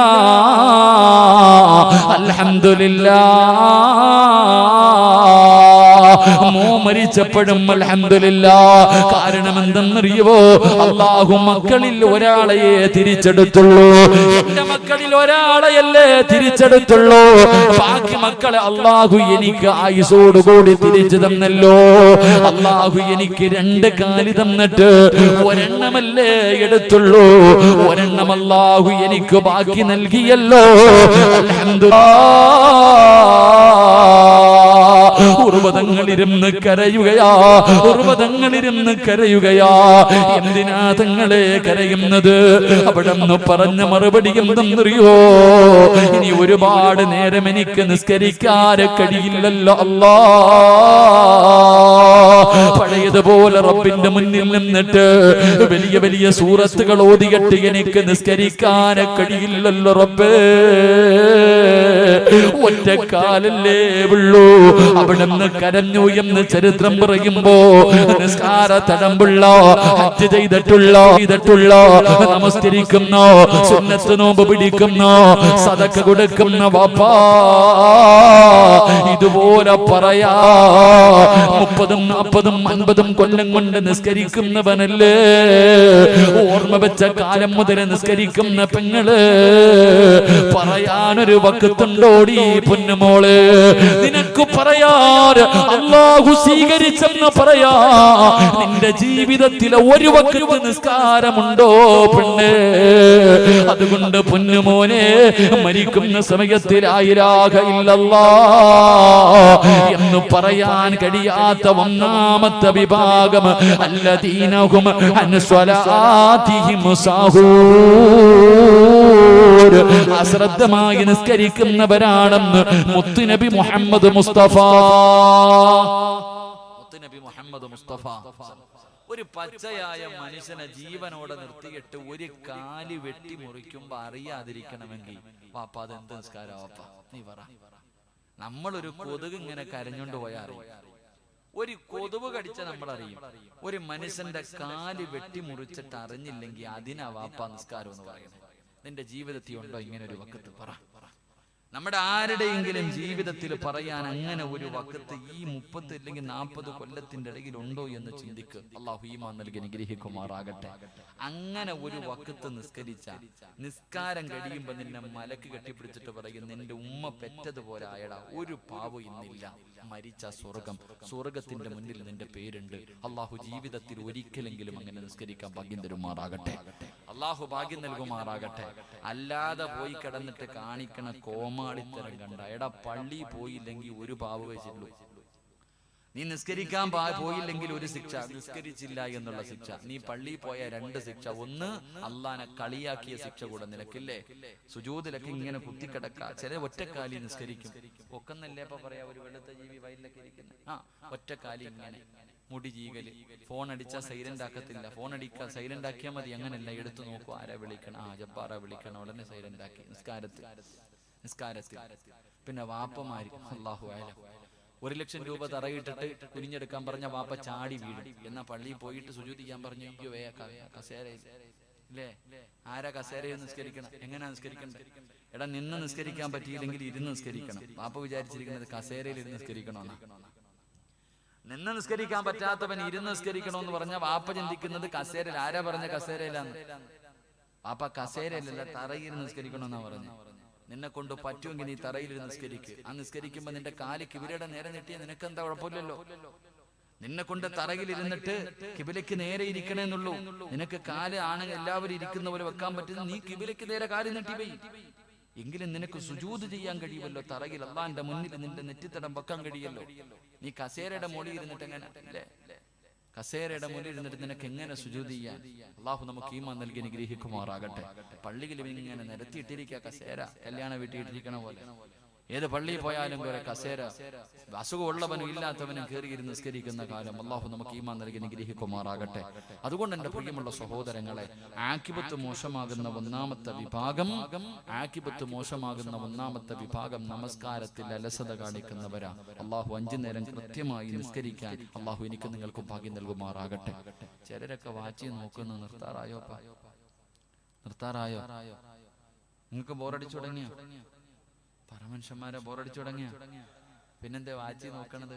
അൽഹംദുലില്ലാഹ്. മരിച്ചപ്പോഴും അൽഹംദുലില്ലാഹ്. കാരണം എന്തെന്നറിയുവോ? അല്ലാഹു മക്കളിൽ ഒരാളെയേ തിരിച്ചെടുത്തുള്ളൂ. എന്റെ മക്കളിൽ ഒരാളെയല്ലേ തിരിച്ചെടുത്തുള്ളൂ. ബാക്കി മക്കളെ അല്ലാഹു എനിക്ക് ആയുസോടുകൂടി തിരിച്ചു തന്നല്ലോ. അല്ലാഹു എനിക്ക് രണ്ട് കാല് തന്നിട്ട് ഒരെണ്ണമല്ലേ എടുത്തുള്ളൂ. ഒരെണ്ണം അല്ലാഹു എനിക്ക് ബാക്കി നൽകിയല്ലോ. അൽഹംദുലില്ലാഹ്. ഉർവതങ്ങളിരുന്ന് കരയുകയാ, ഉർവതങ്ങളിരുന്ന് കരയുകയാ. എന്തിനാ തങ്ങളെ കരയുന്നത്? അവിടെ നിന്ന് പറഞ്ഞ മറുപടി എന്തെന്നറിയോ? ഇനി ഒരുപാട് നേരം എനിക്ക് നിസ്കരിക്കാൻ കഴിയില്ലല്ലോ അല്ലാ. പഴയതുപോലെ റബ്ബിന്റെ മുന്നിൽ നിന്നിട്ട് വലിയ വലിയ സൂറത്തുകൾ ഓതിയിട്ട് എനിക്ക് നിസ്കരിക്കാൻ കഴിയില്ലല്ലോ റബ്ബേ. ഒറ്റക്കാലല്ലേ ഉള്ളൂ. അവിടെ നിന്ന് കരഞ്ഞു എന്ന് ചരിത്രം പറയുമ്പോ നിസ്കാര തടമ്പുള്ള, ഹജ്ജ് ചെയ്തിട്ടുള്ള, നമസ്കരിക്കുന്ന, സുന്നത്ത് നോമ്പ് പിടിക്കുന്ന, സദഖ കൊടുക്കുന്ന വാപ്പാ ഇതുപോലെ പറയാ 30, 40, 50 കൊല്ലം കൊണ്ട് നിസ്കരിക്കുന്നവനല്ലേ. ഓർമ്മ വെച്ച കാലം മുതൽ നിസ്കരിക്കുന്ന പെങ്ങള് പറയാനൊരു വക്കത്തുണ്ടോടി പൊന്നുമോള്? നിനക്ക് പറയാൻ അല്ലാഹു സ്വീകരിച്ചെന്ന് പറയാ നിന്റെ ജീവിതത്തിലെ ഒരു വക്കത്ത് നിസ്കാരമുണ്ടോ പെണ്ണ്? അതുകൊണ്ട് പൊന്നുമോനെ, മരിക്കുന്ന സമയത്തിൽ ലാ ഇലാഹ ഇല്ലല്ലാഹ് എന്ന് പറയാൻ കഴിയാത്ത ഒന്നാമത്തെ വിഭാഗം അല്ലദീന ഹും അൻ സ്വലാത്തിഹിം സാഹൂൻ, അശ്രദ്ധമായി നിസ്കരിക്കുന്നവരാണെന്ന് മുത്തുനബി മുഹമ്മദ് മുസ്തഫ. മുത്തുനബി മുഹമ്മദ് മുസ്തഫ ഒരു പച്ചയായ മനുഷ്യനെ ജീവനോടെ നിർത്തിയിട്ട് ഒരു കാല് വെട്ടി മുറിക്കുമ്പോ അറിയാതിരിക്കണമെങ്കിൽ വാപ്പ അതെന്ത് നിസ്കാര വാപ്പ നീ പറ? നമ്മളൊരു കൊതുക് ഇങ്ങനെ കരഞ്ഞോണ്ട് പോയാൽ ഒരു കൊതുക് കടിച്ച നമ്മൾ അറിയും. ഒരു മനുഷ്യന്റെ കാല് വെട്ടി മുറിച്ചിട്ട് അറിഞ്ഞില്ലെങ്കിൽ അതിനാ വാപ്പ നിസ്കാരം എന്ന് പറയുന്നത്. നിന്റെ ജീവിതത്തിൽ ഉണ്ടോ ഇങ്ങനെ ഒരു വക്കത്ത്? പറ. നമ്മുടെ ആരുടെയെങ്കിലും ജീവിതത്തിൽ പറയാൻ അങ്ങനെ ഒരു വക്കത്ത് ഈ 30 അല്ലെങ്കിൽ 40 കൊല്ലത്തിന്റെ ഇടയിൽ ഉണ്ടോ എന്ന് ചിന്തിക്ക്. അല്ലാഹു ഈമാൻ നൽകി അനുഗ്രഹിക്കുമാറാകട്ടെ. അങ്ങനെ ഒരു വക്കത്ത് നിസ്കരിച്ച നിസ്കാരം കഴിയുമ്പോ നിന്നെ മലക്ക് കെട്ടിപ്പിടിച്ചിട്ട് പറയും, നിന്റെ ഉമ്മ പെറ്റതുപോലെ ആയടാ, ഒരു പാവം ഇന്നില്ല, മരിച്ച സ്വർഗത്തിന്റെ മുന്നിൽ നിന്റെ പേരുണ്ട്. അള്ളാഹു ജീവിതത്തിൽ ഒരിക്കലെങ്കിലും അങ്ങനെ നിസ്കരിക്കാൻ ഭാഗ്യം തരുമാറാകട്ടെ. അള്ളാഹു ഭാഗ്യം നൽകുമാറാകട്ടെ. അല്ലാതെ പോയി കിടന്നിട്ട് കാണിക്കണ കോമാളിത്തരം കണ്ട എടാ, പള്ളി പോയില്ലെങ്കിൽ ഒരു പാവ വെച്ചിട്ടുള്ളൂ. നീ നിസ്കരിക്കാൻ പോയില്ലെങ്കിൽ ഒരു ശിക്ഷ, നിസ്കരിച്ചില്ല എന്നുള്ള ശിക്ഷ. നീ പള്ളി പോയ 2 ശിക്ഷ. ഒന്ന്, അള്ളാനെ കളിയാക്കിയ ശിക്ഷ കൂടെ നിനക്കില്ലേ. സുജൂദിലൊക്കെ ഇങ്ങനെ കുത്തിക്കിടക്ക. ചില ഒറ്റക്കാലി നിസ്കരിക്കും. പൊക്കെന്നല്ലേ ഇപ്പൊ പറയാ, ഒരു വെളുത്ത ജീവി വയലിലൊക്കെ ഇരിക്കുന്ന ഒറ്റക്കാലി ഇങ്ങനെ മുടി ചീകല്. ഫോൺ അടിച്ചാൽ സൈലന്റ് ആക്കത്തില്ല. ഫോൺ അടിക്കുക സൈലന്റ് ആക്കിയാൽ മതി. അങ്ങനല്ല, എടുത്തു നോക്കൂ ആരാ വിളിക്കണം, ജബ്ബാറാ വിളിക്കണം, ഉടനെ സൈലന്റ് ആക്കി. നിസ്കാരത്തിൽ പിന്നെ വാപ്പമാര് അല്ലാഹു അഅലം 1 ലക്ഷം രൂപ തറയിട്ടിട്ട് കുനിഞ്ഞെടുക്കാൻ പറഞ്ഞ വാപ്പ ചാടി വീഴും. എന്നാ പള്ളിയിൽ പോയിട്ട് സുജൂദ് ചെയ്യാൻ പറഞ്ഞു, അയ്യോ കസേരയില്ലേ, ആരാ കസേരയിൽ നിസ്കരിക്കണം? എങ്ങനെയാ നിസ്കരിക്കണ്ടേ? എടാ, നിന്ന് നിസ്കരിക്കാൻ പറ്റിയില്ലെങ്കിൽ ഇരുന്ന് നിസ്കരിക്കണം. വാപ്പ വിചാരിച്ചിരിക്കുന്നത് കസേരയിൽ ഇരുന്ന് നിസ്കരിക്കണമെന്നാ. നിന്ന് നിസ്കരിക്കാൻ പറ്റാത്തവൻ ഇരുന്ന് നിസ്കരിക്കണമെന്ന് പറഞ്ഞ വാപ്പ ചിന്തിക്കുന്നത് കസേരയിൽ. ആരാ പറഞ്ഞ കസേരയിലാന്ന്? വാപ്പ കസേരയിലല്ല, തറയിൽ നിസ്കരിക്കണമെന്നാ പറഞ്ഞു. നിന്നെ കൊണ്ട് പറ്റുമെങ്കിൽ നീ തറയിൽ നിസ്കരിക്ക്. ആ നിസ്കരിക്കുമ്പോ നിന്റെ കാല് കിബിലയുടെ നേരെ നീട്ടിയ നിനക്കെന്താ കുഴപ്പമില്ലല്ലോ. നിന്നെ കൊണ്ട് തറയിൽ ഇരുന്നിട്ട് കിബിലയ്ക്ക് നേരെ ഇരിക്കണേന്നുള്ളൂ. നിനക്ക് കാല് ആണെങ്കിൽ എല്ലാവരും ഇരിക്കുന്ന പോലെ വെക്കാൻ പറ്റുന്ന, നീ കിബിലയ്ക്ക് നേരെ കാല് നീട്ടി പോയി എങ്കിലും നിനക്ക് സുജൂദ് ചെയ്യാൻ കഴിയുമല്ലോ. തറയിൽ അള്ളാന്റെ മുന്നിൽ നിന്റെ നെറ്റിത്തടം വെക്കാൻ കഴിയല്ലോ. നീ കസേരയുടെ മുകളിൽ ഇരുന്നിട്ട് എങ്ങനെ അല്ലേ? കസേരയുടെ മുന്നിൽ ഇരുന്നിട്ട് നിനക്ക് എങ്ങനെ സുജൂദ് ചെയ്യാൻ? അള്ളാഹു നമുക്ക് ഈമാൻ നൽകി അനുഗ്രഹിക്കുമാറാകട്ടെ. പള്ളിയിൽ ഇങ്ങനെ നിരത്തിയിട്ടിരിക്കുക കസേര, കല്യാണ വീട്ടിൽ ഇട്ടിരിക്കണ പോലെ. ഏത് പള്ളിയിൽ പോയാലും കുറെ കസേര, അസുഖമുള്ളവനും ഇല്ലാത്തവനും കയറിയിരുന്ന് നിസ്കരിക്കുന്ന കാലം. അള്ളാഹു നമുക്ക് ഈമാൻ നൽകി അനുഗ്രഹിക്കുമാറാകട്ടെ. അതുകൊണ്ട് എന്റെ പ്രിയമുള്ള സഹോദരങ്ങളെ, ആക്കിബത്ത് മോശമാകുന്ന ഒന്നാമത്തെ വിഭാഗം നമസ്കാരത്തിൽ അലസത കാണിക്കുന്നവരാ. അള്ളാഹു 5 നേരം കൃത്യമായി നിസ്കരിക്കാൻ അള്ളാഹു എനിക്ക് നിങ്ങൾക്ക് ഭാഗ്യം നൽകുമാറാകട്ടെ. ചിലരൊക്കെ വാച്ചി നോക്കുന്നു. നിർത്താറായോ? നിങ്ങൾക്ക് ബോറടിച്ചു തുടങ്ങിയോ? പരമനുഷ്യന്മാരെ ബോറടിച്ചു തുടങ്ങിയ പിന്നെന്താ വാച്ചി നോക്കണത്?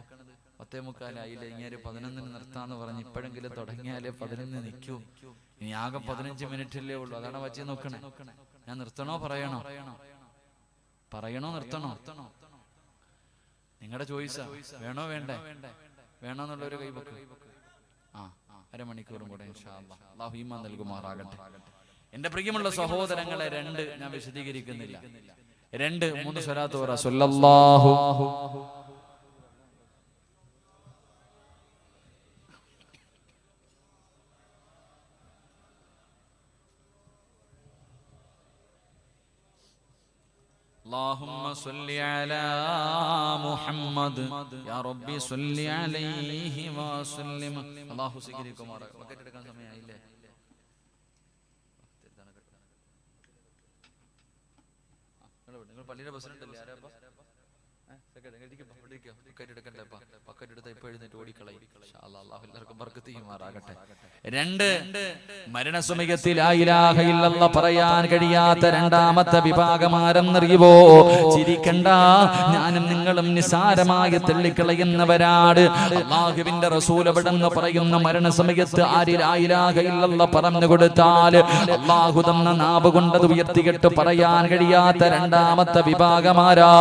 10:45 ഇങ്ങനെ 11 നിർത്താന്ന് പറഞ്ഞ് ഇപ്പോഴെങ്കിലും തുടങ്ങിയാലേ 11 നിൽക്കൂ. ഇനി ആകെ 15 മിനിറ്റല്ലേ ഉള്ളൂ. അതാണ് വാച്ചി നോക്കണേ. ഞാൻ നിർത്തണോ പറയണോ? നിർത്തണോ? നിങ്ങളുടെ ചോയ്സാ. വേണോ വേണ്ടേ? വേണോന്നുള്ളൊരു കൈവക്ക്. അരമണിക്കൂറും കൂടെ ഇൻഷാ അല്ലാഹ്. അല്ലാഹു ഈമാൻ നൽകുമാറാകട്ടെ. എന്റെ പ്രിയമുള്ള സഹോദരങ്ങളെ, 2 ഞാൻ വിശദീകരിക്കുന്നില്ല. 2, 3 സ്വലാത്ത് പറ. സല്ലല്ലാഹു اللهم صل على محمد يا ربي صل عليه وسلم الله സ്വീകരിക്കുമാറാ ബക്കറ്റ് എടുക്കാൻ സമയമായില്ലേ നിങ്ങൾ പള്ളിയുടെ പ്രസിഡന്റ് അല്ലേ ആരാ രണ്ട് മരണസമയത്തിൽ ലാ ഇലാഹ ഇല്ലല്ലാഹ് പറയാൻ കഴിയാത്ത രണ്ടാമത്തെ വിഭാഗം ആരെന്നറിയുവോ? ചിരിക്കണ്ട, ഞാനും നിങ്ങളും നിസാരമായി തള്ളിക്കളയുന്നവരാണ്. അല്ലാഹുവിന്റെ റസൂൽ അവിടെന്ന് പറയുന്ന മരണസമയത്ത് ആര് ലാ ഇലാഹ ഇല്ലല്ലാഹ് പറഞ്ഞു കൊടുത്താൽ അല്ലാഹു തന്ന നാവ് കൊണ്ടത് ഉയർത്തിയിട്ട് പറയാൻ കഴിയാത്ത രണ്ടാമത്തെ വിഭാഗമാരാ?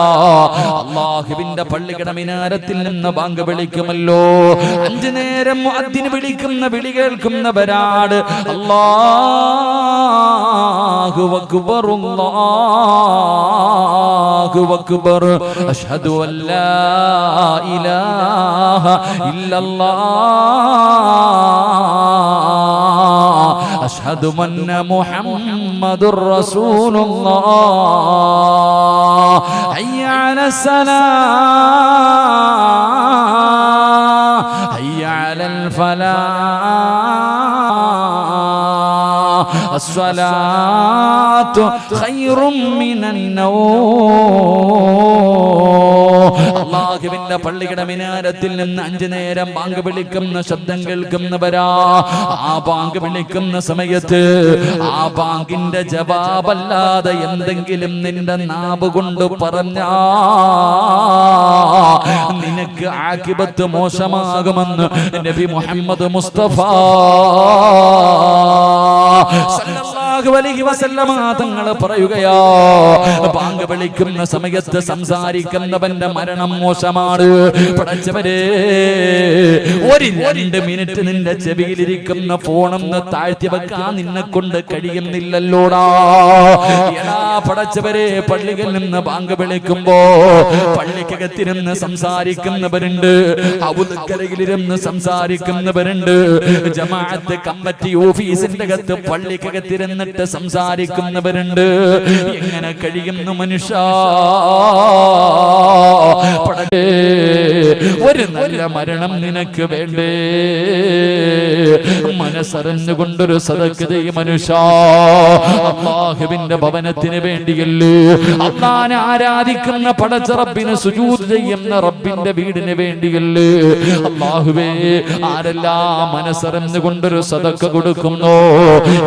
അല്ലാഹുവിന്റെ പള്ളിയുടെ മിനാരത്തിൽ നിന്ന് ബാങ്ക് വിളിക്കുമല്ലോ, 5 നേരം മുഅദ്ദിൻ വിളിക്കുന്ന വിളി കേൾക്കുന്നവരാണ്. അല്ലാഹു അക്ബർ അല്ലാഹു അക്ബർ അഷ്ഹദു അല്ലാ ഇലാഹ ഇല്ലല്ലാഹ് അഷ്ഹദു അന്ന മുഹമ്മദുർ റസൂലുള്ളാഹ് ഹയ്യ അലസ്സലാം ഹയ്യ അലൽ ഫലാഹ് അസ്സലാത്തു ഖൈറും മിനൻ നൗം. അല്ലാഹുവിന്റെ പള്ളിയുടെ മിനാരത്തിൽ നിന്ന് 5 നേരം ബാങ്ക് വിളിക്കുന്ന ശബ്ദം കേൾക്കുന്നവരാ. ആ ബാങ്ക് വിളിക്കുന്ന സമയത്ത് ആ ബാങ്കിന്റെ ജവാബല്ലാതെ എന്തെങ്കിലും നിന്റെ നാവ് കൊണ്ട് പറഞ്ഞാ നിനക്ക് ആഖിബത്ത് മോശമാകുമെന്ന് നബി മുഹമ്മദ് മുസ്തഫ സല്ലല്ലാഹു അലൈഹി വസല്ലമ തങ്ങൾ പറയുകയാ, ബാങ്ക് വിളിക്കുന്ന സമയത്ത് സംസാരിക്കുന്നവന്റെ മരണം മോശമാണ്. പടച്ചവരെ, ഒരു 2 മിനിറ്റ് നിന്റെ ചെവിയിലിരിക്കുന്ന ഫോണൊന്ന് താഴ്ത്തി വെക്കാൻ നിന്നെ കൊണ്ട് കഴിയുന്നില്ലല്ലോടാ. എടാ പടച്ചവരെ, പള്ളിയിൽ നിന്ന് ബാങ്ക് വിളിക്കുമ്പോ പള്ളിക്കകത്തിരുന്ന് സംസാരിക്കുന്നവരുണ്ട്, ഔദുക്കരയിലിരുന്ന് സംസാരിക്കുന്നവരുണ്ട്, ജമാഅത്ത് കമ്മിറ്റി ഓഫീസിന്റെ അകത്ത് പള്ളിക്കകത്തിരുന്നിട്ട് സംസാരിക്കുന്നവരുണ്ട്. എങ്ങനെ കഴിയുന്നു മനുഷ്യ? ഒരു നല്ല മരണം നിനക്ക് വേണ്ടേ? മനസ്സറിഞ്ഞുകൊണ്ടൊരു സദഖ ചെയ്യ് മനുഷ്യ. അല്ലാഹുവിന്റെ ഭവനത്തിന് വേണ്ടിയല്ലേ, അല്ലാഹനെ ആരാധിക്കുന്ന പടച്ച റബ്ബിന് സുജൂദ് ചെയ്യുന്ന റബ്ബിന്റെ വീടിന് വേണ്ടിയല്ലേ? അല്ലാഹുവേ, ആരെല്ലാം മനസ്സറിഞ്ഞുകൊണ്ടൊരു സദഖ കൊടുക്കുന്നു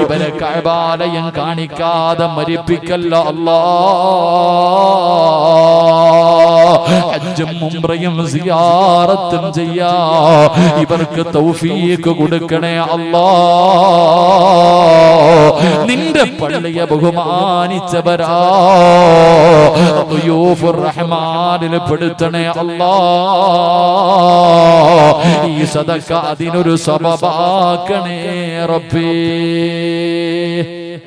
ഇവരെ കഅബാലയം കാണിക്കാതെ മരിപ്പിക്കല്ല അല്ലാഹ്. ഹജ്ജും ഉംറയും സിയാറത്തും ചെയ്യാ ഇവർക്ക് തൗഫീഖ് കൊടുക്കണേ അല്ലാഹ്. നിന്റെ പള്ളിയെ ബഹുമാനിച്ചവരാ ളയൂഫുർ റഹ്മാനിൽ പെടുത്തണേ അല്ലാഹ്. ഈ സദഖ അതിനൊരു സബബാക്കണേ റബ്ബേ.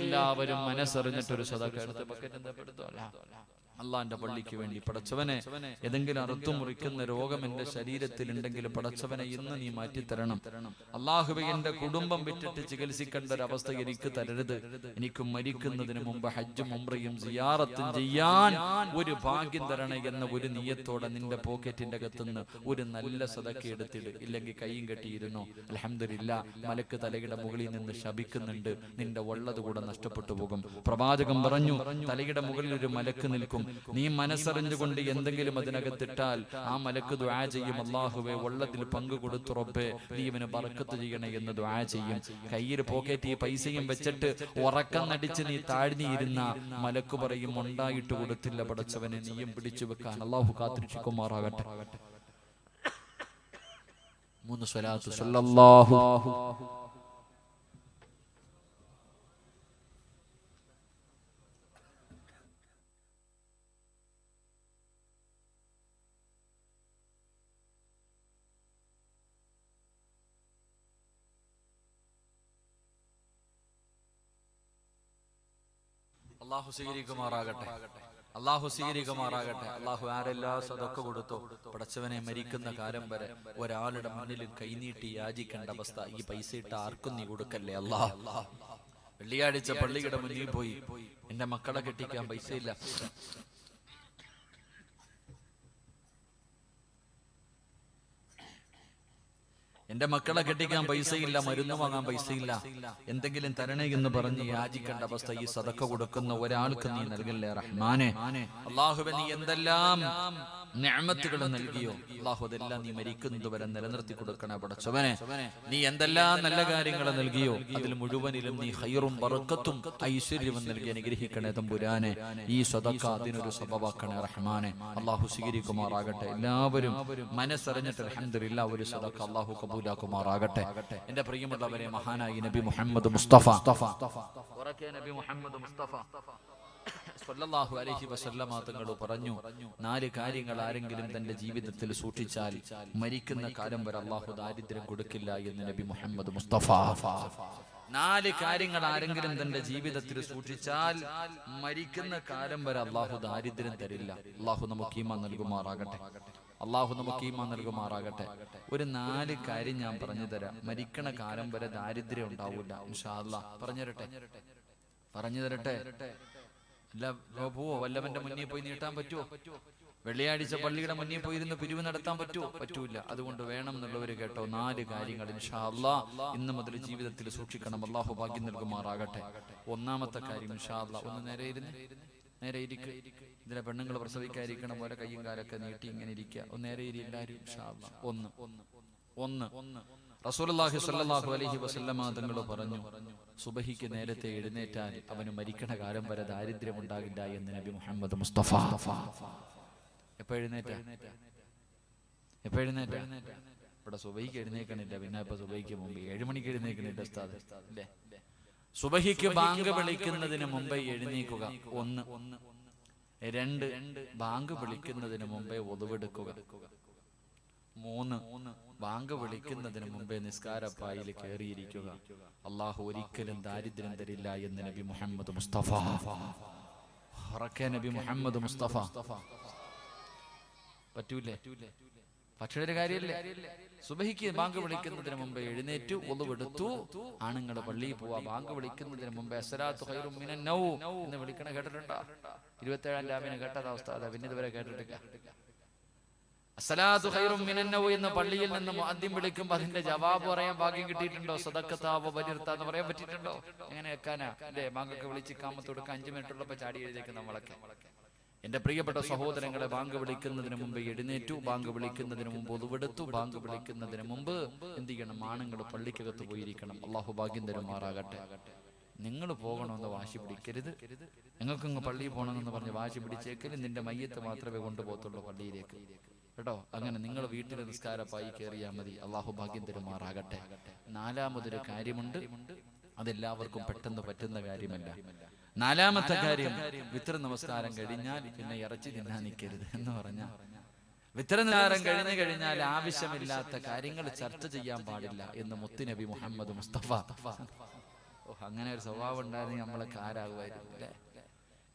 എല്ലാവരും മനസ്സറിഞ്ഞിട്ടൊരു സദഖ എടുത്ത് ബക്കറ്റ് എന്താ പെടുത്തോ? അള്ളാന്റെ പള്ളിക്ക് വേണ്ടി. പടച്ചവനെ, ഏതെങ്കിലും അറുത്തു മുറിക്കുന്ന രോഗം എന്റെ ശരീരത്തിൽ ഉണ്ടെങ്കിൽ പടച്ചവനെ ഇന്ന് നീ മാറ്റിത്തരണം. അള്ളാഹുവേ, എന്റെ കുടുംബം വിട്ടിട്ട് ചികിത്സിക്കേണ്ട ഒരവസ്ഥ എനിക്ക് തരരുത്. എനിക്ക് മരിക്കുന്നതിന് മുമ്പ് ഹജ്ജും ഉംറയും സിയാറത്തും ചെയ്യാൻ ഒരു ഭാഗ്യം തരണേ എന്ന ഒരു നിയത്തോടെ നിന്റെ പോക്കറ്റിന്റെ അകത്തുനിന്ന് ഒരു നല്ല സദഖ എടുത്തിട്. ഇല്ലെങ്കിൽ കൈയും കെട്ടിയിരുന്നു. അൽഹംദുലില്ലാ, മലക്ക് തലയുടെ മുകളിൽ നിന്ന് ശപിക്കുന്നുണ്ട്, നിന്റെ ഉള്ളത് കൂടെ നഷ്ടപ്പെട്ടു പോകും. പ്രവാചകൻ പറഞ്ഞു, തലയുടെ മുകളിൽ ഒരു മലക്ക് നിൽക്കും, നീ മനസ്സറിഞ്ഞുകൊണ്ട് എന്തെങ്കിലും അതിനകത്തിട്ടാൽ ആ മലക്ക് ദുആ ചെയ്യും, അല്ലാഹുവേ ഉള്ളതിൽ പങ്കു കൊടുത്തു റബ്ബേ, നീ ഇവന് ബറക്കത്ത് ചെയ്യണേ എന്ന് ദുആ ചെയ്യും. കയ്യിൽ പോക്കറ്റ് ഈ പൈസയും വെച്ചിട്ട് ഉറക്കം നടിച്ച് നീ താഴ്ന്നിയിരുന്ന മലക്ക് പറയും, ഉണ്ടായിട്ട് കൊടുത്തില്ല പടച്ചവനെ, നീയും പിടിച്ചു വെക്കാൻ. അല്ലാഹു കാത്തിരക്ഷിക്കുമാറാകട്ടെ. 3 സ്വലാത്ത് സല്ലല്ലാഹു അല്ലാഹു സ്വീകരിക്കുമാറാകട്ടെ. അല്ലാഹു സ്വീകരിക്കുമാറാകട്ടെ. അല്ലാഹു ആരെല്ലാം സദഖ കൊടുത്തോ പടച്ചവനെ, മരിക്കുന്ന കാലം വരെ ഒരാളുടെ മുന്നിൽ കൈനീട്ടി യാചിക്കേണ്ട അവസ്ഥ ഈ പൈസ ഇട്ട് ആർക്കും നീ കൊടുക്കല്ലേ അല്ലാഹ്. വെള്ളിയാഴ്ച പള്ളിയുടെ മുന്നിൽ പോയി, എന്റെ മക്കളെ കെട്ടിക്കാൻ പൈസയില്ല, എന്റെ മക്കളെ കെട്ടിക്കാൻ പൈസയില്ല, മരുന്ന് വാങ്ങാൻ പൈസയില്ല, എന്തെങ്കിലും തരണേ എന്ന് പറഞ്ഞ് യാചിക്കേണ്ട അവസ്ഥ ഈ സദക്ക കൊടുക്കുന്ന ഒരാൾക്ക് നീ നൽകല്ലേ റഹ്മാനെ. അല്ലാഹുവേ, നീ എന്തെല്ലാം നിഅമത്തുകൾ നൽകിയോ അല്ലാഹു, അതെല്ലാം നീ മരിക്കുന്നത് വരെ നിലനിർത്തി കൊടുക്കണേ പടച്ചവനെ. നീ എന്തെല്ലാം നല്ല കാര്യങ്ങൾ നൽകിയോ അതിൽ മുഴുവനിലും നീ ഖൈറും ബറക്കത്തും ഐശ്വര്യവും നൽകി അനുഗ്രഹിക്കണേ തമ്പുരാനെ. ഈ സദക്ക അതിനൊരു സബബാക്കണേ റഹ്മാനെ. അല്ലാഹു സ്വീകരിക്കുമാറാകട്ടെ. എല്ലാവരും മനസ്സറിഞ്ഞിട്ട് അൽഹംദുലില്ലാഹ് ഒരു സദക്ക അല്ലാഹു കബൂലാക്കുമാറാകട്ടെ. എന്റെ പ്രിയമുള്ളവരെ, മഹാനായി നബി മുഹമ്മദ് മുസ്തഫ നബി മുഹമ്മദ് മുസ്തഫ സല്ലല്ലാഹു അലൈഹി വസല്ലമ തങ്ങൾ പറഞ്ഞു, 4 കാര്യങ്ങൾ ആരെങ്കിലും തന്റെ ജീവിതത്തിൽ സൂക്ഷിച്ചാൽ മരിക്കുന്ന കാലം വരെ അല്ലാഹു ദാരിദ്ര്യം കൊടുക്കില്ല എന്ന് നബി മുഹമ്മദ് മുസ്തഫ. 4 കാര്യങ്ങൾ ആരെങ്കിലും തന്റെ ജീവിതത്തിൽ സൂക്ഷിച്ചാൽ മരിക്കുന്ന കാലം വരെ അല്ലാഹു ദാരിദ്ര്യം തരില്ല. അല്ലാഹു നമുക്ക് ഈമാൻ നൽകുമാറാകട്ടെ. അല്ലാഹു നമുക്ക് ഈമാൻ നൽകുമാറാകട്ടെ. ഒരു 4 കാര്യം ഞാൻ പറഞ്ഞു തരാം. മരിക്കണ കാലം വരെ ദാരിദ്ര്യം ഉണ്ടാവില്ല ഇൻഷാ അല്ലാഹ്. പറഞ്ഞു തരട്ടെ. പോവോ? വല്ലവന്റെ മുന്നിൽ പോയി നീട്ടാൻ പറ്റുമോ? വെള്ളിയാഴ്ച പള്ളിയുടെ മുന്നിൽ പോയിരുന്ന് പിരിവ് നടത്താൻ പറ്റുമോ? പറ്റൂല. അതുകൊണ്ട് വേണം എന്നുള്ളവര് കേട്ടോ, 4 കാര്യങ്ങൾ ഇൻഷാ അല്ലാഹ് ഇന്ന് മുതൽ ജീവിതത്തിൽ സൂക്ഷിക്കണം. അല്ലാഹു ഭാഗ്യം നൽകുമാറാകട്ടെ. ഒന്നാമത്തെ കാര്യം ഇൻഷാ അല്ലാഹ്, ഒന്ന് നേരെ ഇരിക്കുക. ഇതിലെ പെണ്ണുങ്ങൾ പ്രസവിക്കാതിരിക്കണം പോലെ കയ്യും കാലൊക്കെ നീട്ടി ഇങ്ങനെ ഇരിക്കുക. ഒന്ന് നേരെ ഇരി എല്ലാവരും ഇൻഷാ അല്ലാഹ്. ഒന്ന് റസൂലുള്ളാഹി സ്വല്ലല്ലാഹു അലൈഹി വസല്ലമ തങ്ങൾ പറഞ്ഞു, സുബഹിക്ക് നേരത്തെ എഴുന്നേറ്റാൽ അവന് മരിക്കണ കാലം വരെ ദാരിദ്ര്യം ഉണ്ടാകില്ല എന്ന് നബി മുഹമ്മദ് മുസ്തഫ. എപ്പോ എഴുന്നേറ്റ? ഇവിടെ സുബഹിക്ക് എഴുന്നേക്കണില്ല, പിന്നെ ഇപ്പൊ സുബഹിക്ക് മുമ്പ് 7 മണിക്ക് എഴുന്നേക്കണില്ല ഉസ്താദ് അല്ലേ? സുബഹിക്ക് ബാങ്ക് വിളിക്കുന്നതിന് മുമ്പേ എഴുന്നേക്കുക. 1. 2, ബാങ്ക് വിളിക്കുന്നതിന് മുമ്പേ ഒതുവെടുക്കുക. 3, ബാങ്ക് വിളിക്കുന്നതിന് മുമ്പേ നിസ്കാരപ്പായിൽ കയറിയിരിക്കുക. അല്ലാഹു ഒരിക്കലും ദാരിദ്ര്യം തരില്ല എന്ന് നബി മുഹമ്മദ് മുസ്തഫ. നബി മുഹമ്മദ് മുസ്തഫ. പറ്റൂലേ? പക്ഷേ ഒരു കാര്യമില്ലേ, സുബഹിക്ക് ബാങ്ക് വിളിക്കുന്നതിന് മുമ്പേ എഴുന്നേറ്റു ഒളുവെടുത്തു, ആണുങ്ങൾ പള്ളിയിൽ പോവാ. ബാങ്ക് വിളിക്കുന്നതിന് മുമ്പേ അസ്സലാത്തു ഖൈറും മിനൻ നൗം എന്ന് വിളിക്കണ കേട്ടിട്ടുണ്ടോ? 27-ാം രാവിനെ കേട്ടതാ ഉസ്താദ്, പിന്നെ ഇതുവരെ കേട്ടിട്ടില്ല. അസ്സലാത്തു ഖൈറും മിനൻ നൗം എന്ന് പള്ളിയിൽ നിന്ന് മുഅദ്ദിൻ വിളിക്കുമ്പോൾ അതിന്റെ ജവാബ് പറയാൻ ഭാഗ്യം കിട്ടിയിട്ടുണ്ടോ? സദഖത്താവോ ബരിർത്ത എന്ന് പറയാൻ പറ്റിയിട്ടുണ്ടോ? എങ്ങനെ വെക്കാനാ അല്ലേ? ബാങ്കൊക്കെ വിളിച്ച് കാമത്ത് കൊടുക്കാൻ 5 മിനിറ്റ് ഉള്ളപ്പോൾ ചാടി എഴുതേക്ക് നമ്മളൊക്കെ. എന്റെ പ്രിയപ്പെട്ട സഹോദരങ്ങളെ, ബാങ്ക് വിളിക്കുന്നതിന് മുമ്പ് എഴുന്നേറ്റു, ബാങ്ക് വിളിക്കുന്നതിന് മുമ്പ് ഒതുവെടുത്തു, ബാങ്ക് വിളിക്കുന്നതിന് മുമ്പ് എന്ത് ചെയ്യണം? ആണുങ്ങൾ പള്ളിക്കകത്ത് പോയിരിക്കണം. അല്ലാഹു ഭാഗ്യം തരുമാറാകട്ടെ. നിങ്ങൾ പോകണമെന്ന് വാശി പിടിക്കരുത്. ഞങ്ങൾക്കങ്ങ് പള്ളിയിൽ പോകണമെന്ന് പറഞ്ഞ് വാശി പിടിച്ചേക്കല്, നിന്റെ മയ്യത്ത് മാത്രമേ കൊണ്ടുപോകത്തുള്ളൂ പള്ളിയിലേക്ക് കേട്ടോ. അങ്ങനെ നിങ്ങൾ വീട്ടിൽ നിസ്കാരപ്പായി കയറിയാൽ മതി. അല്ലാഹു ഭാഗ്യം തരുമാറാകട്ടെ. 4-മതൊരു കാര്യമുണ്ട്, അതെല്ലാവർക്കും പെട്ടെന്ന് പറ്റുന്ന കാര്യമല്ല. 4-മത്തെ കാര്യം, വിത്ർ നമസ്കാരം കഴിഞ്ഞാൽ പിന്നെ ഇറച്ചി തിന്നാൻ നിൽക്കരുത് എന്ന് പറഞ്ഞാൽ, വിത്ർ നമസ്കാരം കഴിഞ്ഞാൽ ആവശ്യമില്ലാത്ത കാര്യങ്ങൾ ചർച്ച ചെയ്യാൻ പാടില്ല എന്ന് മുത്തുനബി മുഹമ്മദ് മുസ്തഫ. അങ്ങനെ ഒരു സ്വഭാവം ഉണ്ടായിരുന്നെങ്കിൽ നമ്മളൊക്കെ ആരാകുമായിരുന്നു അല്ലേ?